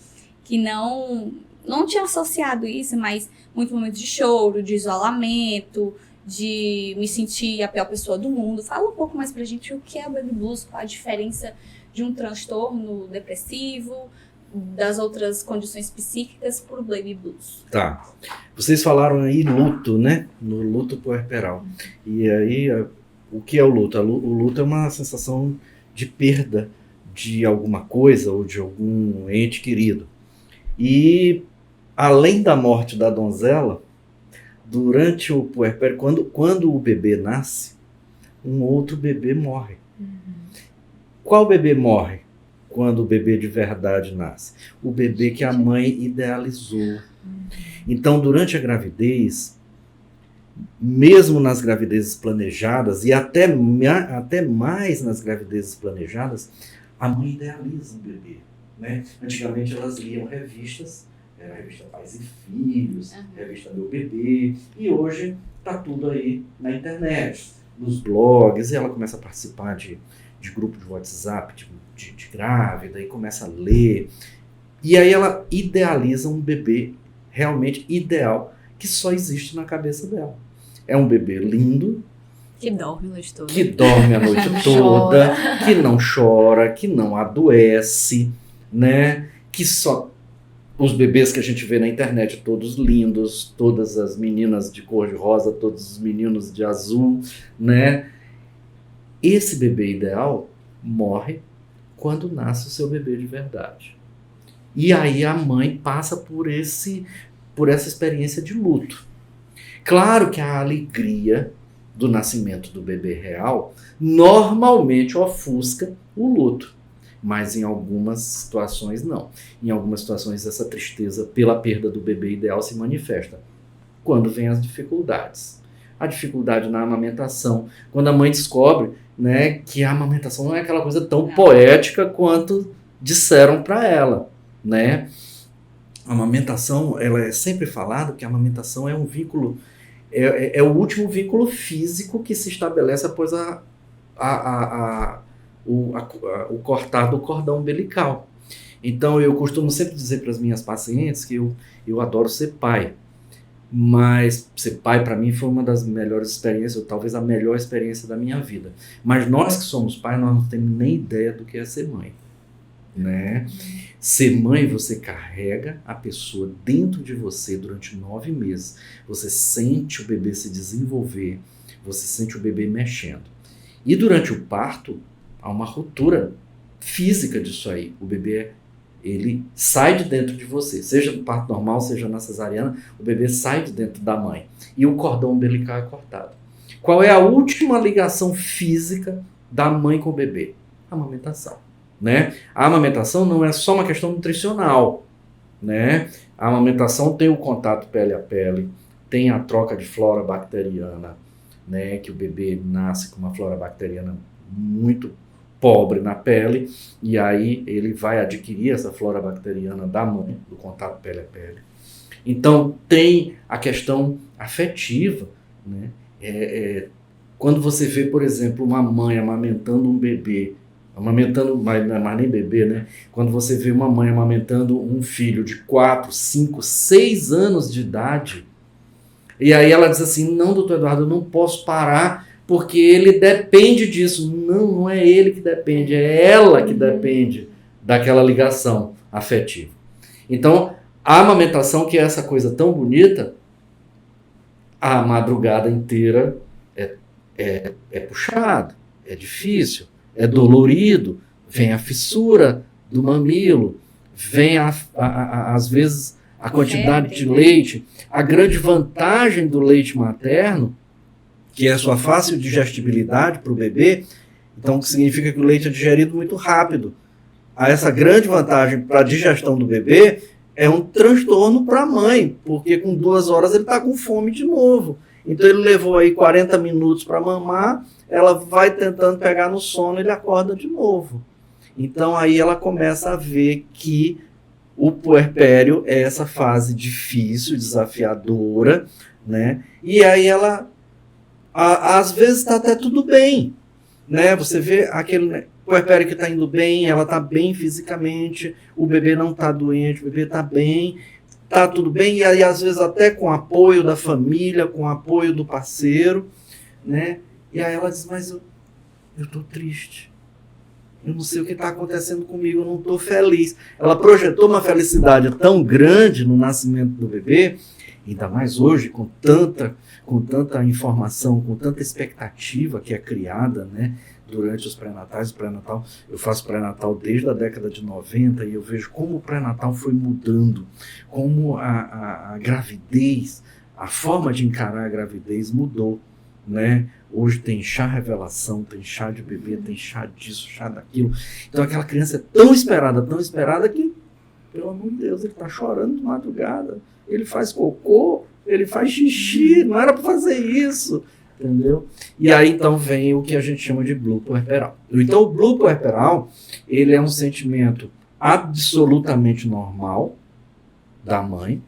S1: tinham associado isso, mas muitos momentos de choro, de isolamento, de me sentir a pior pessoa do mundo. Fala um pouco mais pra gente o que é o Baby Blues, qual a diferença de um transtorno depressivo, das outras condições psíquicas pro Baby Blues.
S2: Tá. Vocês falaram aí luto, né? No luto puerperal. E aí, o que é o luto? O luto é uma sensação de perda de alguma coisa ou de algum ente querido. E, além da morte da donzela, durante o puerpério, quando o bebê nasce, um outro bebê morre. Qual bebê morre quando o bebê de verdade nasce? O bebê que a mãe idealizou. Então, durante a gravidez, mesmo nas gravidezes planejadas, e até mais nas gravidezes planejadas, a mãe idealiza o bebê. Né? Antigamente elas liam revistas, era a revista Pais e Filhos, revista Meu Bebê, e hoje está tudo aí na internet, nos blogs, e ela começa a participar de grupo de WhatsApp de grávida, e começa a ler, e aí ela idealiza um bebê realmente ideal, que só existe na cabeça dela. É um bebê lindo,
S1: que dorme a noite toda,
S2: toda, que não chora, que não adoece, né? Que só os bebês que a gente vê na internet, todos lindos, todas as meninas de cor de rosa, todos os meninos de azul, né? Esse bebê ideal morre quando nasce o seu bebê de verdade. E aí a mãe passa por essa experiência de luto. Claro que a alegria do nascimento do bebê real normalmente ofusca o luto, mas em algumas situações não. Em algumas situações essa tristeza pela perda do bebê ideal se manifesta quando vem as dificuldades. A dificuldade na amamentação, quando a mãe descobre, né, que a amamentação não é aquela coisa tão poética quanto disseram para ela, né? A amamentação, ela é sempre falado que a amamentação é um vínculo, é o último vínculo físico que se estabelece após o cortar do cordão umbilical. Então eu costumo sempre dizer para as minhas pacientes que eu adoro ser pai, mas ser pai para mim foi uma das melhores experiências, ou talvez a melhor experiência da minha vida. Mas nós que somos pais, nós não temos nem ideia do que é ser mãe, né? Ser mãe, você carrega a pessoa dentro de você durante 9 meses. Você sente o bebê se desenvolver, você sente o bebê mexendo. E durante o parto, há uma ruptura física disso aí. O bebê, ele sai de dentro de você. Seja no parto normal, seja na cesariana, o bebê sai de dentro da mãe. E o cordão umbilical é cortado. Qual é a última ligação física da mãe com o bebê? A amamentação. Né? A amamentação não é só uma questão nutricional. Né? A amamentação tem o contato pele a pele, tem a troca de flora bacteriana, né? Que o bebê nasce com uma flora bacteriana muito pobre na pele, e aí ele vai adquirir essa flora bacteriana da mãe, do contato pele a pele. Então tem a questão afetiva, né? Quando você vê, por exemplo, uma mãe amamentando um bebê, amamentando, mas não é mais nem bebê, né? Quando você vê uma mãe amamentando um filho de 4, 5, 6 anos de idade, e aí ela diz assim, não, doutor Eduardo, eu não posso parar porque ele depende disso. Não, não é ele que depende, é ela que depende daquela ligação afetiva. Então, a amamentação, que é essa coisa tão bonita, a madrugada inteira é puxado, é difícil, é dolorido, vem a fissura do mamilo, vem às vezes a quantidade de leite. A grande vantagem do leite materno, que é a sua fácil digestibilidade para o bebê, então significa que o leite é digerido muito rápido. Essa grande vantagem para a digestão do bebê é um transtorno para a mãe, porque com 2 horas ele está com fome de novo. Então ele levou aí 40 minutos para mamar, ela vai tentando pegar no sono e ele acorda de novo. Então aí ela começa a ver que o puerpério é essa fase difícil, desafiadora, né? E aí ela, às vezes está até tudo bem, né? Você vê aquele puerpério que está indo bem, ela está bem fisicamente, o bebê não está doente, o bebê está bem, está tudo bem, e aí às vezes até com apoio da família, com apoio do parceiro, né? E aí ela diz, mas eu estou triste. Eu não sei o que está acontecendo comigo, eu não estou feliz. Ela projetou uma felicidade tão grande no nascimento do bebê, ainda mais hoje, com tanta informação, com tanta expectativa que é criada, né, durante os pré-natais. O pré-natal, eu faço pré-natal desde a década de 90 e eu vejo como o pré-natal foi mudando, como a gravidez, a forma de encarar a gravidez mudou, né? Hoje tem chá revelação, tem chá de bebê, tem chá disso, chá daquilo. Então aquela criança é tão esperada que, pelo amor de Deus, ele está chorando de madrugada, ele faz cocô, ele faz xixi, não era para fazer isso, entendeu? E aí então vem o que a gente chama de blue puerperal. Então o blue puerperal, ele é um sentimento absolutamente normal da mãe,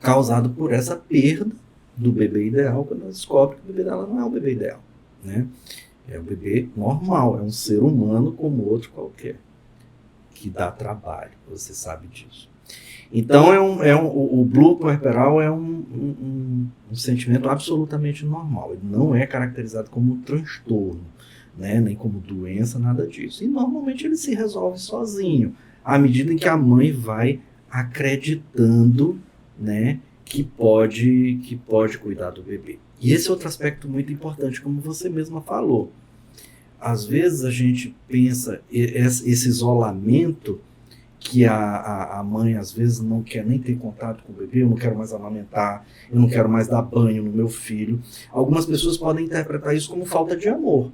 S2: causado por essa perda do bebê ideal, quando ela descobre que o bebê dela não é um bebê ideal, né? É um bebê normal, é um ser humano como outro qualquer, que dá trabalho, você sabe disso. Então o blue puerperal é um sentimento absolutamente normal, ele não é caracterizado como um transtorno, né? Nem como doença, nada disso. E normalmente ele se resolve sozinho, à medida em que a mãe vai acreditando, né, que pode cuidar do bebê. E esse é outro aspecto muito importante, como você mesma falou. Às vezes a gente pensa esse isolamento, que a mãe às vezes não quer nem ter contato com o bebê, eu não quero mais amamentar, eu não quero mais dar banho no meu filho. Algumas pessoas podem interpretar isso como falta de amor,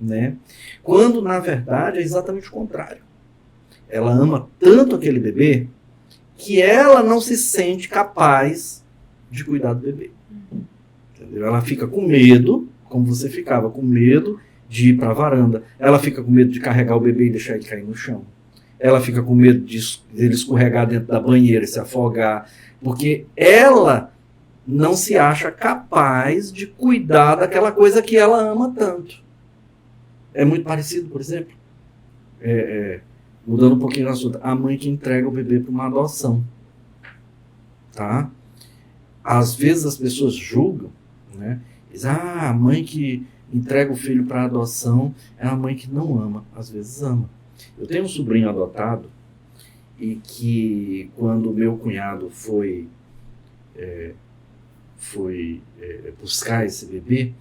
S2: né? Quando na verdade é exatamente o contrário. Ela ama tanto aquele bebê que ela não se sente capaz de cuidar do bebê. Entendeu? Ela fica com medo, como você ficava com medo de ir para a varanda. Ela fica com medo de carregar o bebê e deixar ele cair no chão. Ela fica com medo de ele escorregar dentro da banheira e se afogar, porque ela não se acha capaz de cuidar daquela coisa que ela ama tanto. É muito parecido, por exemplo, mudando um pouquinho o assunto, a mãe que entrega o bebê para uma adoção, tá? Às vezes as pessoas julgam, né? Dizem, a mãe que entrega o filho para adoção é uma mãe que não ama. Às vezes ama. Eu tenho um sobrinho adotado, e que quando o meu cunhado foi buscar esse bebê,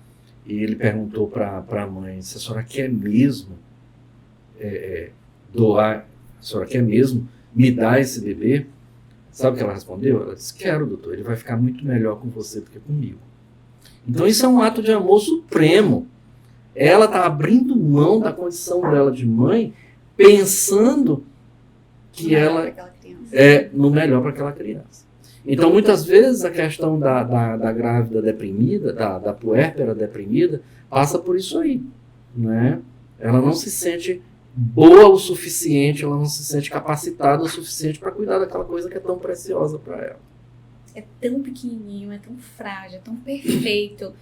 S2: e ele perguntou para a mãe, se a senhora quer mesmo doar, a senhora quer mesmo me dar esse bebê? Sabe o que ela respondeu? Ela disse, quero, doutor, ele vai ficar muito melhor com você do que comigo. Então isso é um ato de amor supremo. Ela está abrindo mão da condição dela de mãe, pensando que ela é no melhor para aquela criança. Então, muitas vezes, a questão da grávida deprimida, da puérpera deprimida, passa por isso aí. Né? Ela não se sente boa o suficiente, ela não se sente capacitada o suficiente para cuidar daquela coisa que é tão preciosa para ela.
S1: É tão pequenininho, é tão frágil, é tão perfeito.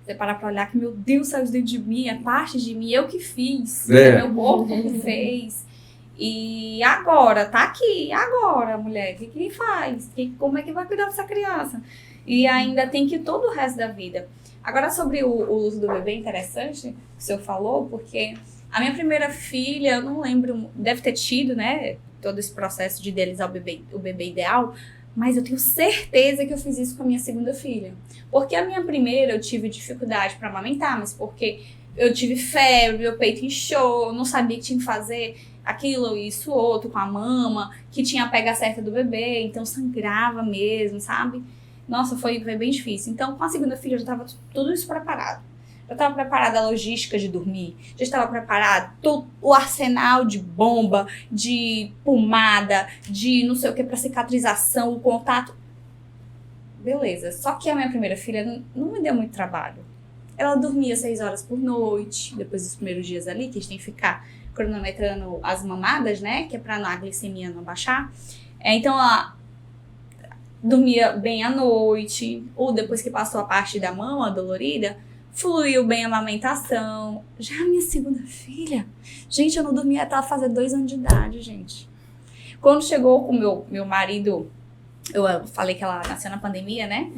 S1: Você parar pra olhar que, meu Deus, saiu dentro de mim, é parte de mim, eu que fiz, é meu corpo que fez. E agora, tá aqui, agora, mulher, o que faz? Como é que vai cuidar dessa criança? E ainda tem que ir todo o resto da vida. Agora, sobre o uso do bebê, interessante que o senhor falou, porque a minha primeira filha, eu não lembro, deve ter tido, né, todo esse processo de idealizar o bebê ideal, mas eu tenho certeza que eu fiz isso com a minha segunda filha. Porque a minha primeira eu tive dificuldade para amamentar, mas porque eu tive febre, meu peito inchou, não sabia o que tinha que fazer, aquilo, isso, outro, com a mama, que tinha a pega certa do bebê, então sangrava mesmo, sabe? Nossa, foi bem difícil. Então, com a segunda filha, eu já estava tudo isso preparado. Já estava preparada a logística de dormir, já estava preparado todo o arsenal de bomba, de pomada, de não sei o que para cicatrização, o contato. Beleza. Só que a minha primeira filha não me deu muito trabalho. Ela dormia 6 horas por noite, depois dos primeiros dias ali, que a gente tem que ficar cronometrando as mamadas, né? Que é pra a glicemia não baixar. Então, ela dormia bem à noite, ou depois que passou a parte da mama dolorida, fluiu bem a amamentação. Já a minha segunda filha, gente, eu não dormia até ela fazer 2 anos de idade, gente. Quando chegou com meu marido, eu falei que ela nasceu na pandemia, né?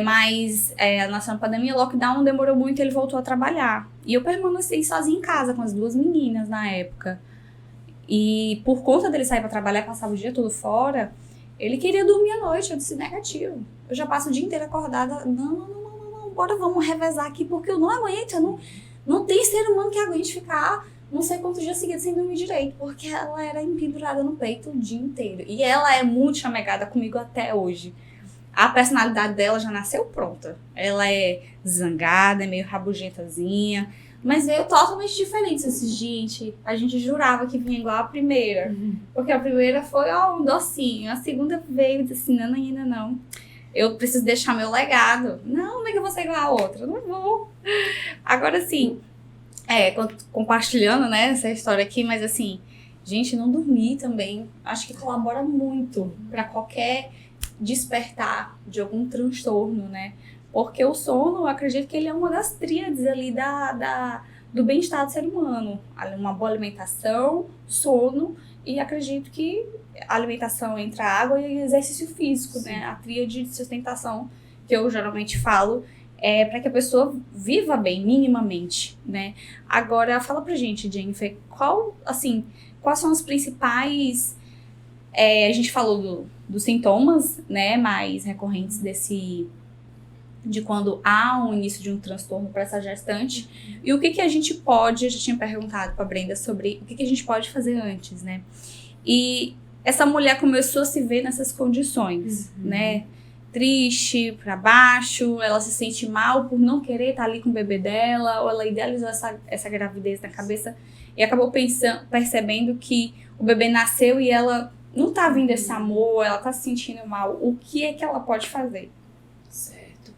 S1: Mas ela nasceu na pandemia, lockdown demorou muito, ele voltou a trabalhar. E eu permaneci sozinha em casa com as 2 meninas na época. E por conta dele sair pra trabalhar, passava o dia todo fora, ele queria dormir à noite. Eu disse, negativo. Eu já passo o dia inteiro acordada. Não, bora, vamos revezar aqui, porque eu não aguento. Não tem ser humano que aguente ficar não sei quantos dias seguidos sem dormir direito, porque ela era empendurada no peito o dia inteiro. E ela é muito chamegada comigo até hoje. A personalidade dela já nasceu pronta. Ela é zangada, é meio rabugentazinha, mas veio totalmente diferente. Assim, gente, a gente jurava que vinha igual a primeira. Porque a primeira foi, um docinho. A segunda veio e disse assim, não, ainda não. Eu preciso deixar meu legado. Não é que eu vou ser igual a outra. Não vou. Agora, assim, compartilhando, né, essa história aqui, mas assim, gente, não dormir também, acho que colabora muito para qualquer despertar de algum transtorno, né? Porque o sono, eu acredito que ele é uma das tríades ali do bem-estar do ser humano. Uma boa alimentação, sono, e acredito que a alimentação entra água e exercício físico, né? A tríade de sustentação que eu geralmente falo é para que a pessoa viva bem, minimamente, né? Agora, fala pra gente, Jennifer, quais são os principais... a gente falou dos sintomas, né, mais recorrentes de quando há um início de um transtorno para essa gestante. E o que a gente pode, eu já tinha perguntado para a Brenda sobre o que a gente pode fazer antes, né? E essa mulher começou a se ver nessas condições, né? Triste, para baixo, ela se sente mal por não querer estar ali com o bebê dela, ou ela idealizou essa gravidez na cabeça e acabou percebendo que o bebê nasceu e ela não tá vindo esse amor, ela tá se sentindo mal. O que é que ela pode fazer?
S5: Certo.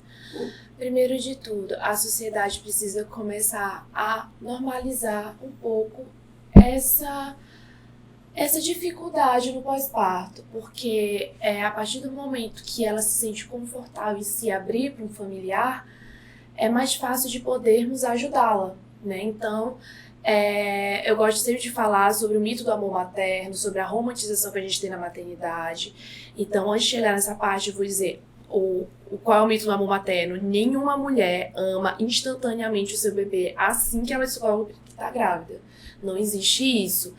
S5: Primeiro de tudo, a sociedade precisa começar a normalizar um pouco essa dificuldade no pós-parto, porque a partir do momento que ela se sente confortável em se abrir para um familiar, é mais fácil de podermos ajudá-la, né? Então, eu gosto sempre de falar sobre o mito do amor materno, sobre a romantização que a gente tem na maternidade. Então, antes de chegar nessa parte, eu vou dizer qual é o mito do amor materno. Nenhuma mulher ama instantaneamente o seu bebê assim que ela descobre que está grávida. Não existe isso.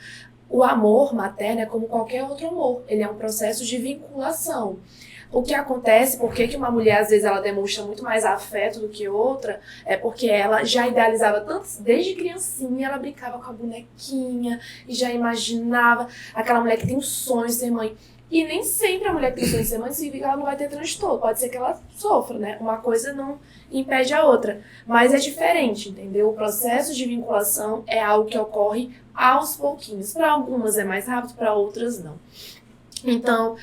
S5: o amor materno é como qualquer outro amor, ele é um processo de vinculação. O que acontece, por que uma mulher às vezes ela demonstra muito mais afeto do que outra, é porque ela já idealizava tanto, desde criancinha ela brincava com a bonequinha e já imaginava aquela mulher que tem um sonho de ser mãe. E nem sempre a mulher que tem sonho de ser mãe significa que ela não vai ter transtorno, pode ser que ela sofra, né? Uma coisa não impede a outra, mas é diferente, entendeu? O processo de vinculação é algo que ocorre aos pouquinhos. Para algumas é mais rápido, para outras não. Então,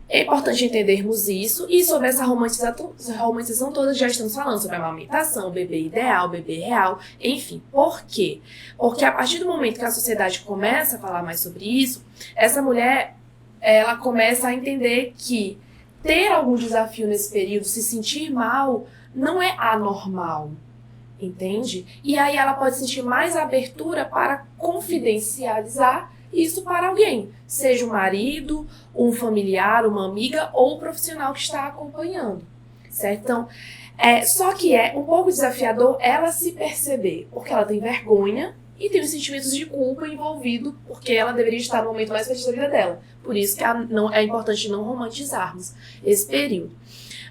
S5: é importante entendermos isso, e sobre essa romantização toda já estamos falando sobre a amamentação, bebê ideal, bebê real, enfim. Por quê? Porque a partir do momento que a sociedade começa a falar mais sobre isso, essa mulher, ela começa a entender que ter algum desafio nesse período, se sentir mal, não é anormal, entende? E aí ela pode sentir mais abertura para confidencializar isso para alguém, seja o marido, um familiar, uma amiga ou o profissional que está acompanhando, certo? Então, só que é um pouco desafiador ela se perceber, porque ela tem vergonha e tem os sentimentos de culpa envolvido, porque ela deveria estar no momento mais feliz da vida dela. Por isso que é importante não romantizarmos esse período.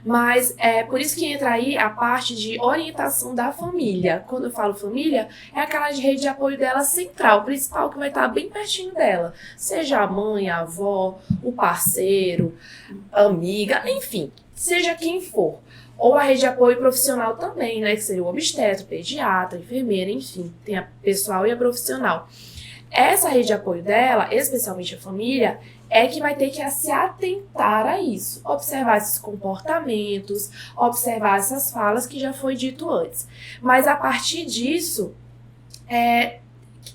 S5: Mas é por isso que entra aí a parte de orientação da família. Quando eu falo família, é aquela rede de apoio dela central, principal, que vai estar bem pertinho dela. Seja a mãe, a avó, o parceiro, a amiga, enfim, seja quem for. Ou a rede de apoio profissional também, né? Que seria o obstetra, pediatra, enfermeira, enfim, tem a pessoal e a profissional. Essa rede de apoio dela, especialmente a família, é que vai ter que se atentar a isso, observar esses comportamentos, observar essas falas que já foi dito antes. Mas a partir disso,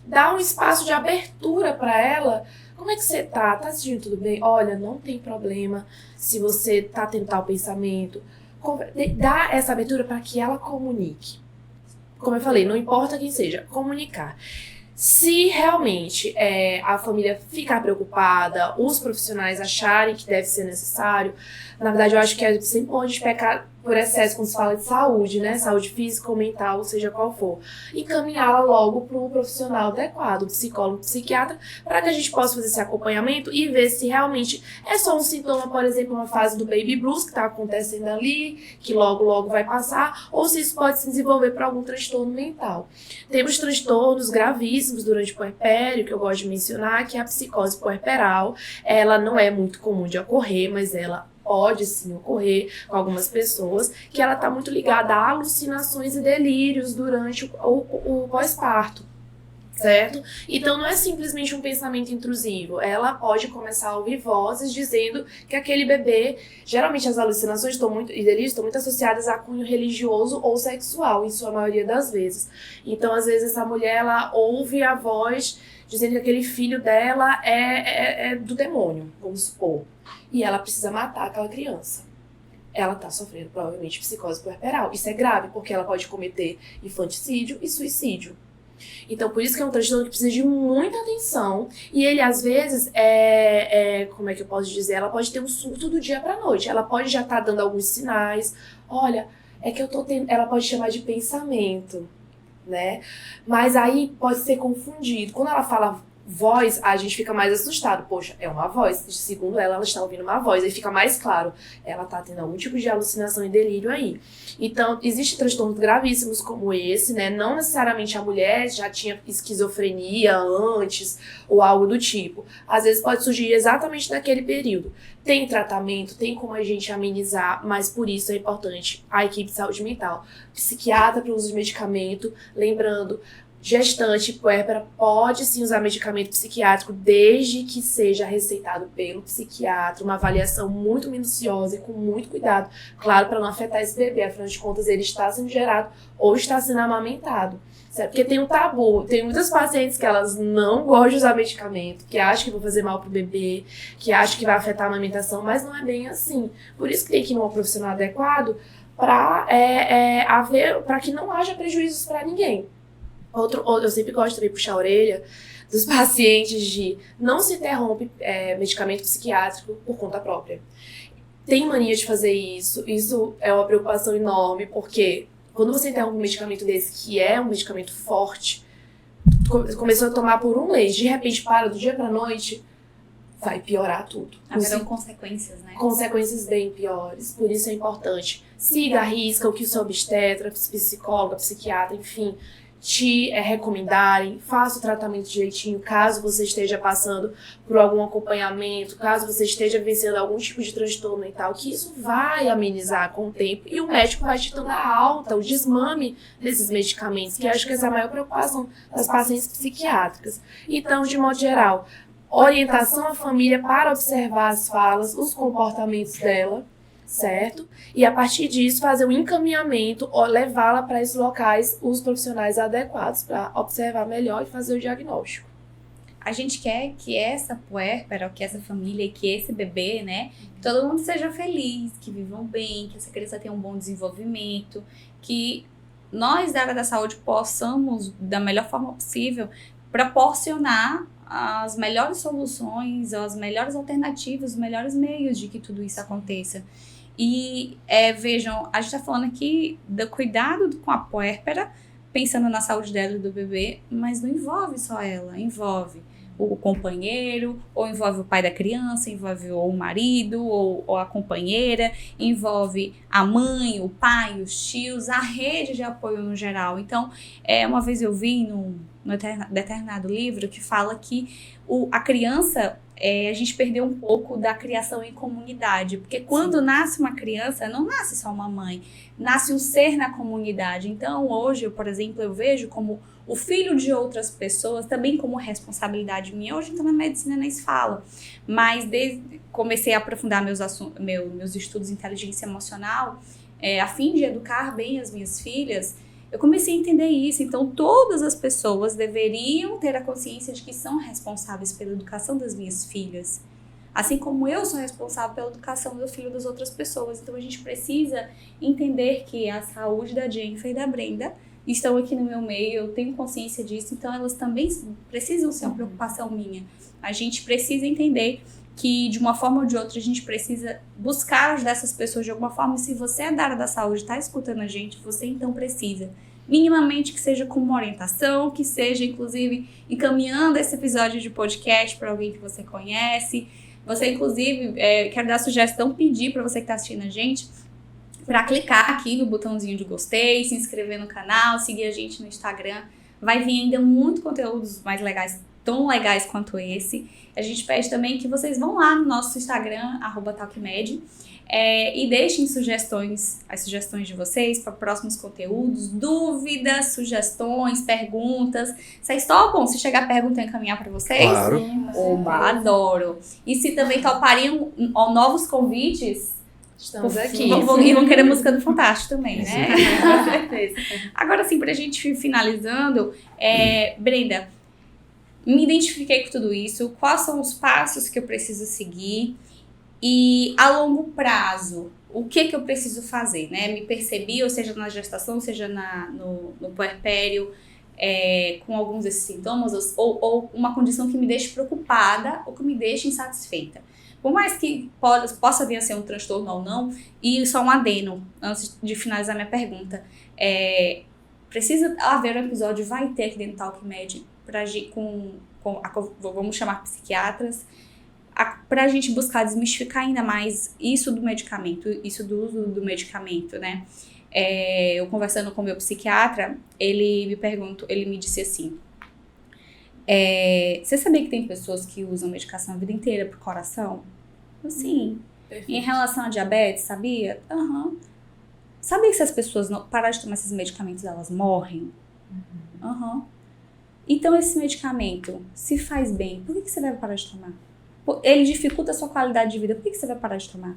S5: dá um espaço de abertura para ela. Como é que você tá? Tá se sentindo tudo bem? Olha, não tem problema se você tá tendo tal pensamento. Dá essa abertura para que ela comunique. Como eu falei, não importa quem seja, comunicar. Se realmente a família ficar preocupada, os profissionais acharem que deve ser necessário, na verdade eu acho que é sempre bom a gente pecar por excesso quando se fala de saúde, né? Saúde física ou mental, seja qual for. Encaminhá-la logo para um profissional adequado, um psicólogo, um psiquiatra, para que a gente possa fazer esse acompanhamento e ver se realmente é só um sintoma, por exemplo, uma fase do baby blues que está acontecendo ali, que logo vai passar, ou se isso pode se desenvolver para algum transtorno mental. Temos transtornos gravíssimos durante o puerpério, que eu gosto de mencionar, que é a psicose puerperal. Ela não é muito comum de ocorrer, mas ela pode sim ocorrer com algumas pessoas, que ela está muito ligada a alucinações e delírios durante o pós-parto, certo? Então não é simplesmente um pensamento intrusivo, ela pode começar a ouvir vozes dizendo que aquele bebê, geralmente as alucinações e delírios estão muito associadas a cunho religioso ou sexual, em sua maioria das vezes. Então às vezes essa mulher, ela ouve a voz dizendo que aquele filho dela é do demônio, vamos supor. E ela precisa matar aquela criança. Ela está sofrendo provavelmente psicose puerperal. Isso é grave, porque ela pode cometer infanticídio e suicídio. Então, por isso que é um transtorno que precisa de muita atenção. E ele, às vezes, como é que eu posso dizer? Ela pode ter um surto do dia pra noite. Ela pode já estar dando alguns sinais. Olha, é que eu tô tendo... Ela pode chamar de pensamento, né? Mas aí pode ser confundido. Quando ela fala voz, a gente fica mais assustado. Poxa, é uma voz. Segundo ela está ouvindo uma voz. Aí fica mais claro. Ela está tendo algum tipo de alucinação e delírio aí. Então, existem transtornos gravíssimos como esse, né? Não necessariamente a mulher já tinha esquizofrenia antes ou algo do tipo. Às vezes pode surgir exatamente naquele período. Tem tratamento, tem como a gente amenizar, mas por isso é importante a equipe de saúde mental. Psiquiatra para o uso de medicamento, lembrando, gestante puérpera pode sim usar medicamento psiquiátrico desde que seja receitado pelo psiquiatra, uma avaliação muito minuciosa e com muito cuidado, claro, para não afetar esse bebê, afinal de contas ele está sendo gerado ou está sendo amamentado, certo? Porque tem um tabu, tem muitas pacientes que elas não gostam de usar medicamento, que acham que vai fazer mal pro bebê, que acham que vai afetar a amamentação, mas não é bem assim. Por isso que tem que ir num profissional adequado para que não haja prejuízos para ninguém. Eu sempre gosto também de puxar a orelha dos pacientes de não se interrompe medicamento psiquiátrico por conta própria. Tem mania de fazer isso é uma preocupação enorme, porque quando você interrompe um medicamento desse, que é um medicamento forte, começou a tomar por um mês, de repente para do dia pra noite, vai piorar tudo.
S1: Haverão consequências, né?
S5: Consequências bem piores. Por isso é importante. Siga a risca o que o seu obstetra, psicóloga, psiquiatra, enfim, te recomendarem. Faça o tratamento direitinho, caso você esteja passando por algum acompanhamento, caso você esteja vencendo algum tipo de transtorno mental, que isso vai amenizar com o tempo. E o médico vai te dando a alta, o desmame desses medicamentos, que acho que essa é a maior preocupação das pacientes psiquiátricas. Então, de modo geral, orientação à família para observar as falas, os comportamentos dela, certo? E a partir disso fazer o encaminhamento ou levá-la para esses locais, os profissionais adequados para observar melhor e fazer o diagnóstico.
S1: A gente quer que essa puérpera, que essa família, que esse bebê, né, que todo mundo seja feliz, que vivam bem, que essa criança tenha um bom desenvolvimento, que nós da área da saúde possamos, da melhor forma possível, proporcionar as melhores soluções, as melhores alternativas, os melhores meios de que tudo isso aconteça. E vejam, a gente está falando aqui do cuidado com a puérpera, pensando na saúde dela e do bebê, mas não envolve só ela, envolve o companheiro, ou envolve o pai da criança, envolve ou o marido, ou a companheira, envolve a mãe, o pai, os tios, a rede de apoio no geral. Então, uma vez eu vi num determinado livro que fala que a criança, a gente perdeu um pouco da criação em comunidade, porque quando nasce uma criança, não nasce só uma mãe, nasce um ser na comunidade. Então, hoje, por exemplo, eu vejo como o filho de outras pessoas, também como responsabilidade minha. Hoje, então, na medicina nem se fala, mas desde comecei a aprofundar meus estudos em inteligência emocional, a fim de educar bem as minhas filhas, eu comecei a entender isso. Então, todas as pessoas deveriam ter a consciência de que são responsáveis pela educação das minhas filhas. Assim como eu sou responsável pela educação do filho das outras pessoas. Então, a gente precisa entender que a saúde da Jennifer e da Brenda estão aqui no meu meio, eu tenho consciência disso, então elas também precisam ser uma preocupação minha. A gente precisa entender que, de uma forma ou de outra, a gente precisa buscar ajudar essas pessoas de alguma forma. E se você é da área da saúde, está escutando a gente, você então precisa, minimamente, que seja com uma orientação, que seja, inclusive, encaminhando esse episódio de podcast para alguém que você conhece. Você, inclusive, quero dar sugestão, pedir para você que está assistindo a gente, para clicar aqui no botãozinho de gostei, se inscrever no canal, seguir a gente no Instagram. Vai vir ainda muito conteúdos mais legais, tão legais quanto esse. A gente pede também que vocês vão lá no nosso Instagram, @talkmed, e deixem as sugestões de vocês para próximos conteúdos, dúvidas, sugestões, perguntas. Vocês topam se chegar pergunta e encaminhar para vocês?
S2: Claro.
S1: Oba, adoro! E se também topariam novos convites,
S5: Estamos aqui.
S1: E vão querer música do Fantástico também, né?
S4: Com certeza.
S1: Agora, assim, pra gente ir finalizando, Brenda, me identifiquei com tudo isso, quais são os passos que eu preciso seguir e, a longo prazo, o que eu preciso fazer, né? Me percebi, ou seja, na gestação, seja no puerpério, com alguns desses sintomas, ou uma condição que me deixe preocupada ou que me deixe insatisfeita. Por mais que possa vir a ser um transtorno ou não, e só um adeno, antes de finalizar minha pergunta, precisa haver um episódio, vai ter aqui dentro do TalkMed, vamos chamar psiquiatras, para a gente buscar desmistificar ainda mais isso do medicamento, isso do uso do medicamento, né? Eu conversando com o meu psiquiatra, ele me disse assim, você sabia que tem pessoas que usam medicação a vida inteira pro coração? Sim. Em relação a diabetes, sabia? Aham. Sabia que se as pessoas não pararem de tomar esses medicamentos, elas morrem? Aham. Então, esse medicamento, se faz bem, por que você vai parar de tomar? Ele dificulta a sua qualidade de vida, por que você vai parar de tomar?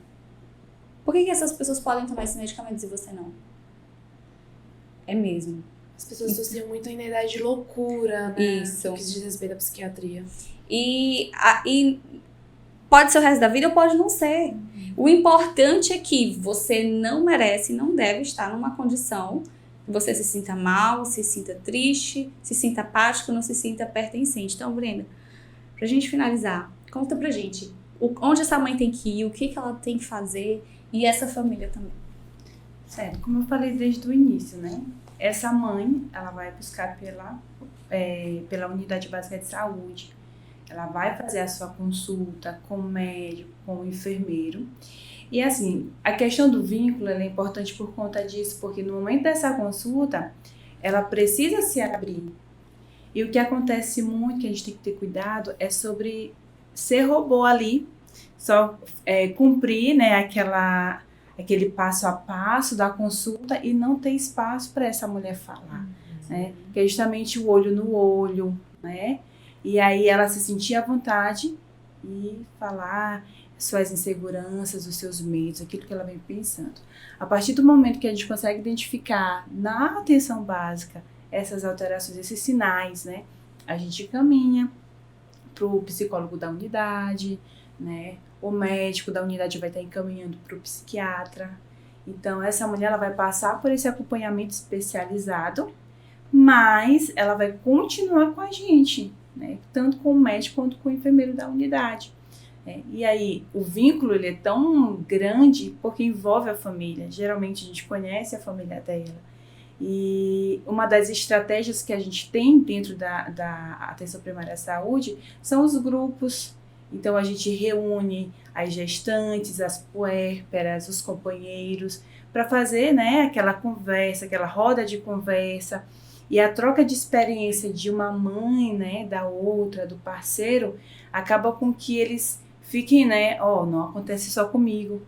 S1: Por que essas pessoas podem tomar esses medicamentos e você não? É mesmo.
S5: As pessoas associam muito a ideia de loucura, né?
S1: Isso.
S5: No que diz respeito à psiquiatria.
S1: E pode ser o resto da vida ou pode não ser. O importante é que você não merece, não deve estar numa condição que você se sinta mal, se sinta triste, se sinta apático, não se sinta pertencente. Então, Brenda, pra gente finalizar, conta pra gente onde essa mãe tem que ir, o que ela tem que fazer e essa família também.
S4: Certo, como eu falei desde o início, né? Essa mãe, ela vai buscar pela unidade básica de saúde, ela vai fazer a sua consulta com o médico, com o enfermeiro. E assim, a questão do vínculo ela é importante por conta disso, porque no momento dessa consulta, ela precisa se abrir. E o que acontece muito, que a gente tem que ter cuidado, é sobre ser robô ali, só cumprir, né, aquele passo a passo da consulta e não ter espaço para essa mulher falar, né? Que é justamente o olho no olho, né? E aí ela se sentir à vontade e falar suas inseguranças, os seus medos, aquilo que ela vem pensando. A partir do momento que a gente consegue identificar na atenção básica essas alterações, esses sinais, né? A gente caminha para o psicólogo da unidade, né? O médico da unidade vai estar encaminhando para o psiquiatra. Então, essa mulher ela vai passar por esse acompanhamento especializado, mas ela vai continuar com a gente, né? Tanto com o médico quanto com o enfermeiro da unidade. E aí, o vínculo ele é tão grande porque envolve a família. Geralmente, a gente conhece a família dela. E uma das estratégias que a gente tem dentro da atenção primária à saúde são os grupos. Então, a gente reúne as gestantes, as puérperas, os companheiros, para fazer, né, aquela conversa, aquela roda de conversa. E a troca de experiência de uma mãe, né, da outra, do parceiro, acaba com que eles fiquem, né, não acontece só comigo.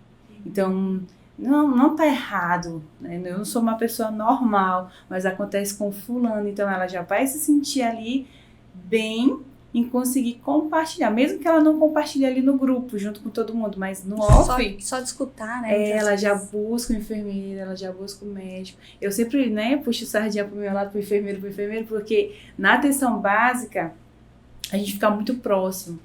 S4: Então, não tá errado, né? Eu não sou uma pessoa normal, mas acontece com fulano. Então, ela já vai se sentir ali bem em conseguir compartilhar, mesmo que ela não compartilhe ali no grupo, junto com todo mundo, mas no off...
S1: Só de escutar, né?
S4: Ela já busca o enfermeiro, ela já busca o médico. Eu sempre, né, puxo sardinha pro meu lado, pro enfermeiro, porque na atenção básica, a gente fica muito próximo.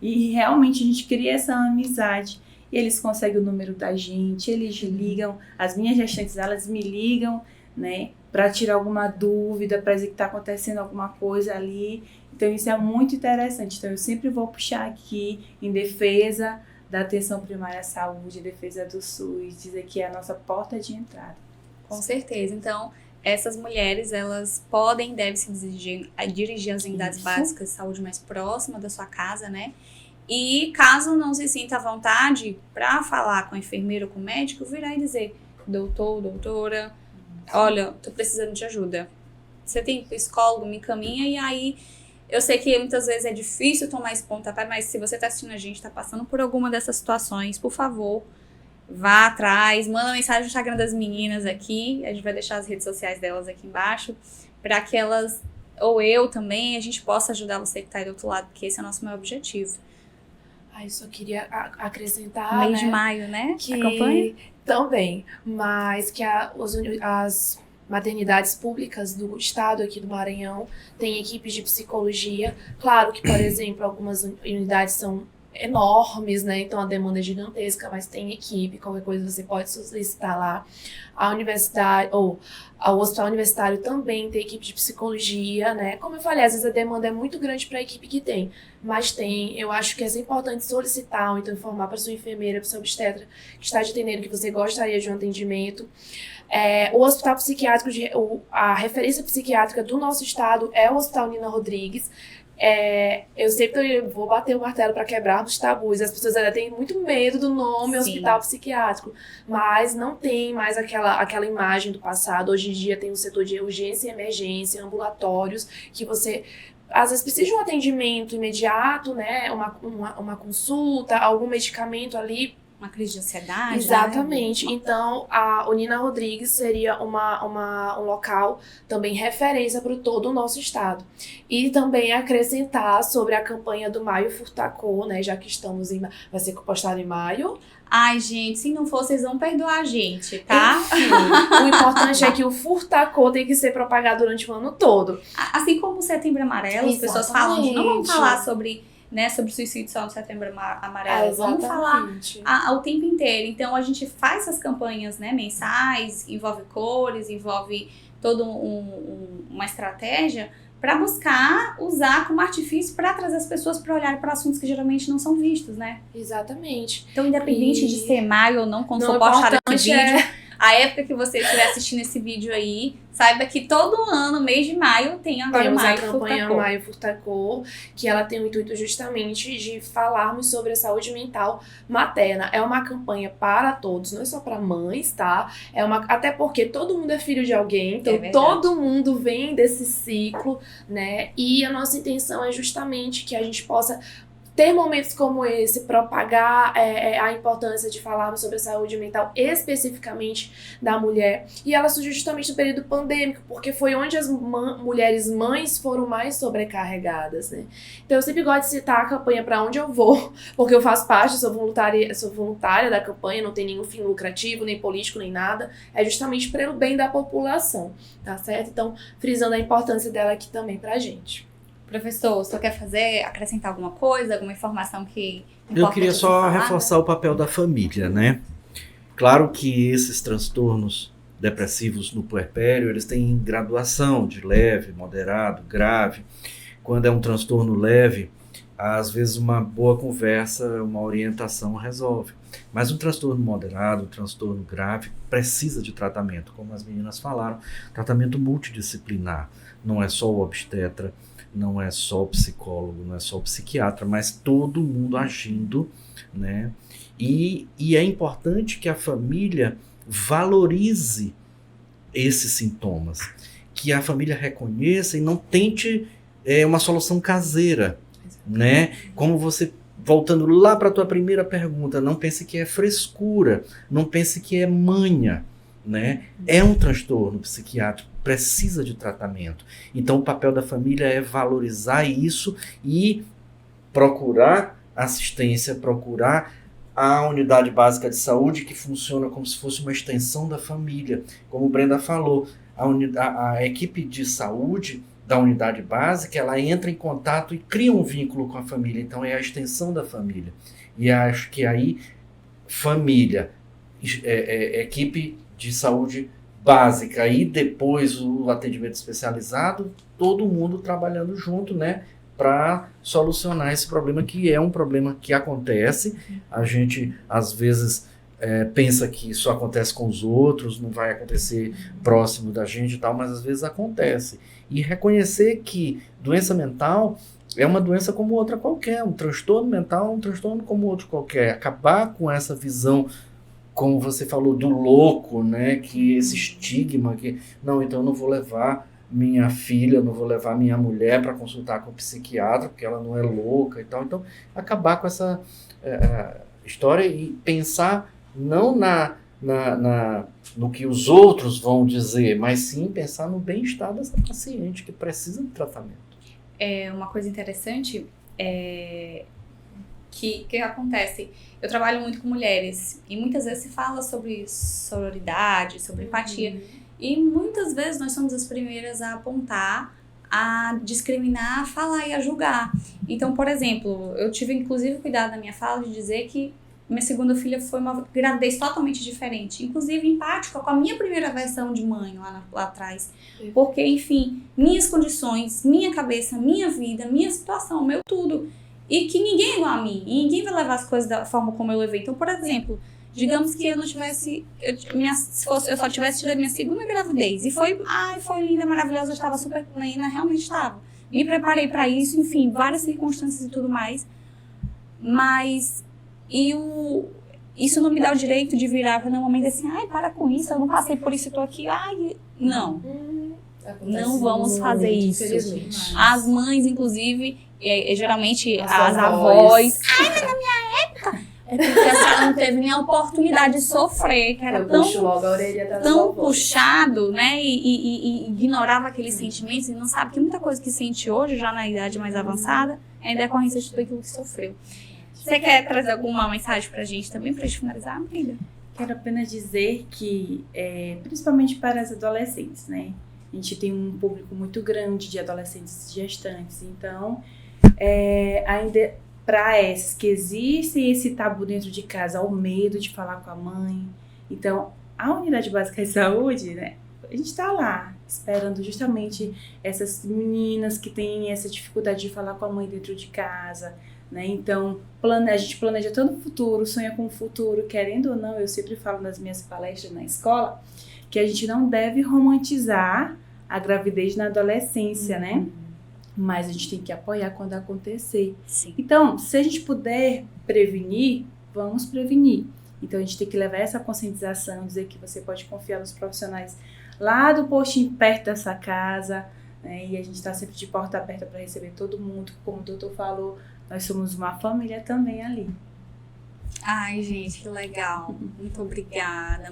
S4: E realmente a gente cria essa amizade. E eles conseguem o número da gente, eles ligam, as minhas gestantes, elas me ligam, né, para tirar alguma dúvida, para dizer que está acontecendo alguma coisa ali. Então, isso é muito interessante. Então, eu sempre vou puxar aqui em defesa da atenção primária à saúde, em defesa do SUS, dizer que é a nossa porta de entrada.
S1: Com certeza. Então, essas mulheres, elas podem e devem se dirigir às unidades básicas de saúde mais próxima da sua casa, né? E caso não se sinta à vontade para falar com a enfermeira ou com o médico, virar e dizer, doutor, doutora, olha, tô precisando de ajuda. Você tem psicólogo, me encaminha. E aí, eu sei que muitas vezes é difícil tomar esse pontapé, mas se você tá assistindo a gente, tá passando por alguma dessas situações, por favor, vá atrás, manda mensagem no Instagram das meninas aqui, a gente vai deixar as redes sociais delas aqui embaixo, para que elas, ou eu também, a gente possa ajudar você que tá aí do outro lado, porque esse é o nosso maior objetivo.
S5: Eu só queria acrescentar,
S1: Mês de maio, né?
S5: Que
S1: A campanha?
S5: Também, mas que as maternidades públicas do estado aqui do Maranhão têm equipes de psicologia. Claro que, por exemplo, algumas unidades são enormes, né? Então a demanda é gigantesca, mas tem equipe, qualquer coisa você pode solicitar lá. A universidade, ou o hospital universitário também tem equipe de psicologia, né? Como eu falei, às vezes a demanda é muito grande para a equipe que tem, mas tem. Eu acho que é importante solicitar, ou então informar para sua enfermeira, para sua obstetra que está te atendendo, que você gostaria de um atendimento. O hospital psiquiátrico, a referência psiquiátrica do nosso estado é o Hospital Nina Rodrigues. Eu sempre vou bater o martelo para quebrar os tabus. As pessoas ainda têm muito medo do nome
S1: Sim.
S5: hospital psiquiátrico, mas não tem mais aquela imagem do passado. Hoje em dia tem um setor de urgência e emergência, ambulatórios, que você às vezes precisa de um atendimento imediato, né? Uma consulta, algum medicamento ali.
S1: Uma crise de ansiedade.
S5: Exatamente. Né? Então, a Nina Rodrigues seria um local também referência para todo o nosso estado. E também acrescentar sobre a campanha do Maio Furtacô, né? Já que estamos vai ser postado em maio.
S1: Ai, gente, se não for, vocês vão perdoar a gente, tá?
S5: Enfim, o importante é que o Furtacô tem que ser propagado durante o ano todo.
S1: Assim como o Setembro Amarelo, as pessoas falam, não vamos falar sobre suicídio só no Setembro Amarelo. Vamos falar o tempo inteiro. Então, a gente faz essas campanhas, né, mensais, envolve cores, envolve toda uma estratégia para buscar usar como artifício para trazer as pessoas para olhar para assuntos que geralmente não são vistos, né?
S5: Exatamente.
S1: Então, independente de ser maio ou não, quando for postado esse vídeo, a época que você estiver assistindo esse vídeo aí, saiba que todo ano, mês de maio, tem agora
S5: Temos a
S1: Maio
S5: campanha
S1: Furtacor.
S5: Maio Furtacor, que ela tem o intuito justamente de falarmos sobre a saúde mental materna. É uma campanha para todos, não é só para mães, tá? Até porque todo mundo é filho de alguém, então
S1: verdade.
S5: todo mundo vem desse ciclo, né? E a nossa intenção é justamente que a gente possa ter momentos como esse, propagar a importância de falarmos sobre a saúde mental especificamente da mulher. E ela surgiu justamente no período pandêmico, porque foi onde as mulheres mães foram mais sobrecarregadas, né? Então eu sempre gosto de citar a campanha Pra Onde Eu Vou, porque eu faço parte, sou voluntária da campanha, não tem nenhum fim lucrativo, nem político, nem nada. É justamente pelo bem da população, tá certo? Então, frisando a importância dela aqui também pra gente.
S1: Professor, o senhor quer acrescentar alguma coisa, alguma informação que
S2: Eu queria
S1: importante
S2: só
S1: ser falada?
S2: reforçar o papel da família, né? Claro que esses transtornos depressivos no puerpério, eles têm graduação de leve, moderado, grave. Quando é um transtorno leve, às vezes uma boa conversa, uma orientação resolve. Mas um transtorno moderado, um transtorno grave, precisa de tratamento, como as meninas falaram, tratamento multidisciplinar. Não é só o obstetra, não é só o psicólogo, não é só o psiquiatra, mas todo mundo agindo, né? E é importante que a família valorize esses sintomas, que a família reconheça e não tente uma solução caseira, né? Como você, voltando lá para a tua primeira pergunta, não pense que é frescura, não pense que é manha, né? É um transtorno psiquiátrico, precisa de tratamento. Então o papel da família é valorizar isso e procurar assistência, procurar a unidade básica de saúde, que funciona como se fosse uma extensão da família. Como Brenda falou, a equipe de saúde da unidade básica, ela entra em contato e cria um vínculo com a família. Então é a extensão da família. E acho que aí família, equipe de saúde básica e depois o atendimento especializado, todo mundo trabalhando junto, né, para solucionar esse problema, que é um problema que acontece. A gente às vezes pensa que isso acontece com os outros, não vai acontecer próximo da gente e tal, mas às vezes acontece. E reconhecer que doença mental é uma doença como outra qualquer, um transtorno mental é um transtorno como outro qualquer. Acabar com essa visão, como você falou, do louco, né? Que esse estigma que, não, então eu não vou levar minha filha, eu não vou levar minha mulher para consultar com o psiquiatra, porque ela não é louca e tal. Então, acabar com essa história e pensar não no que os outros vão dizer, mas sim pensar no bem-estar dessa paciente que precisa de tratamento.
S1: Uma coisa interessante que acontece. Eu trabalho muito com mulheres e muitas vezes se fala sobre sororidade, sobre empatia. E muitas vezes nós somos as primeiras a apontar, a discriminar, a falar e a julgar. Então, por exemplo, eu tive inclusive cuidado na minha fala de dizer que minha segunda filha foi uma gravidez totalmente diferente, inclusive empática com a minha primeira versão de mãe lá atrás. Porque, enfim, minhas condições, minha cabeça, minha vida, minha situação, meu tudo. E que ninguém é igual a mim, e ninguém vai levar as coisas da forma como eu levei. Então, por exemplo, digamos que eu não tivesse, eu só tivesse tido a minha segunda gravidez, e foi linda, maravilhosa, eu estava super plena, realmente estava. Me preparei para isso, enfim, várias circunstâncias e tudo mais. Mas isso não me dá o direito de virar para um momento assim, para com isso, eu não passei por isso, eu tô aqui, não. Não vamos fazer isso. As mães, inclusive, geralmente as avós. Na minha época. É porque a senhora não teve nem a oportunidade de sofrer, que era tão puxado, né? E ignorava aqueles sentimentos e não sabe que muita coisa que sente hoje, já na idade mais avançada, é em decorrência de tudo aquilo que sofreu. Você quer trazer alguma mensagem pra gente também, pra gente finalizar, amiga?
S4: Quero apenas dizer que, principalmente para as adolescentes, né? A gente tem um público muito grande de adolescentes gestantes, então, ainda para essas que existe esse tabu dentro de casa, o medo de falar com a mãe. Então, a unidade básica de saúde, né? A gente está lá, esperando justamente essas meninas que têm essa dificuldade de falar com a mãe dentro de casa, né? Então, a gente planeja todo o futuro, sonha com o futuro, querendo ou não, eu sempre falo nas minhas palestras na escola, que a gente não deve romantizar a gravidez na adolescência, né? Mas a gente tem que apoiar quando acontecer.
S1: Sim.
S4: Então, se a gente puder prevenir, vamos prevenir. Então, a gente tem que levar essa conscientização, dizer que você pode confiar nos profissionais lá do postinho perto dessa casa, né? E a gente está sempre de porta aberta para receber todo mundo. Como o doutor falou, nós somos uma família também ali.
S1: Ai, gente, que legal. Muito obrigada,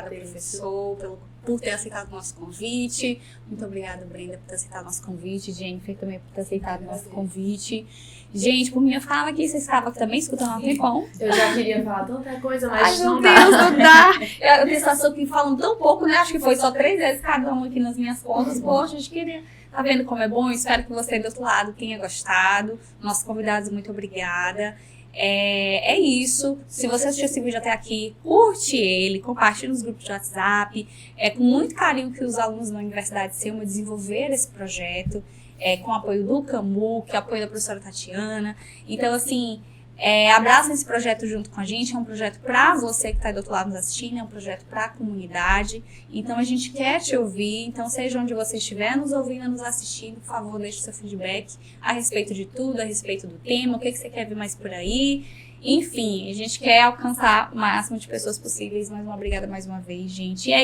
S1: professor, por ter aceitado o nosso convite. Muito obrigada, Brenda, por ter aceitado o nosso convite. Jennifer também por ter aceitado o nosso convite. Gente, por mim eu ficava aqui, vocês ficavam aqui também escutando um tempão.
S5: Eu já queria falar tanta coisa, mas
S1: Ai,
S5: não
S1: meu
S5: dá.
S1: Deus, não dá. Eu tenho sensação que falam tão pouco, né? Acho que foi só 3 vezes cada um aqui nas minhas contas. Poxa, a gente queria... Tá vendo como é bom? Espero que você do outro lado tenha gostado. Nossos convidados, muito obrigada. É isso. Se você assistiu esse vídeo até aqui, curte ele, compartilhe nos grupos de WhatsApp. É com muito carinho que os alunos da Universidade Selma desenvolveram esse projeto, com o apoio do CAMU, que é o apoio da professora Tatiana. Então, assim, abracem esse projeto junto com a gente. É um projeto para você que está do outro lado nos assistindo, é um projeto para a comunidade. Então, a gente quer te ouvir. Então, seja onde você estiver nos ouvindo, nos assistindo, por favor, deixe o seu feedback a respeito de tudo, a respeito do tema, o que você quer ver mais por aí. Enfim, a gente quer alcançar o máximo de pessoas possíveis. Mas obrigada mais uma vez, gente. E é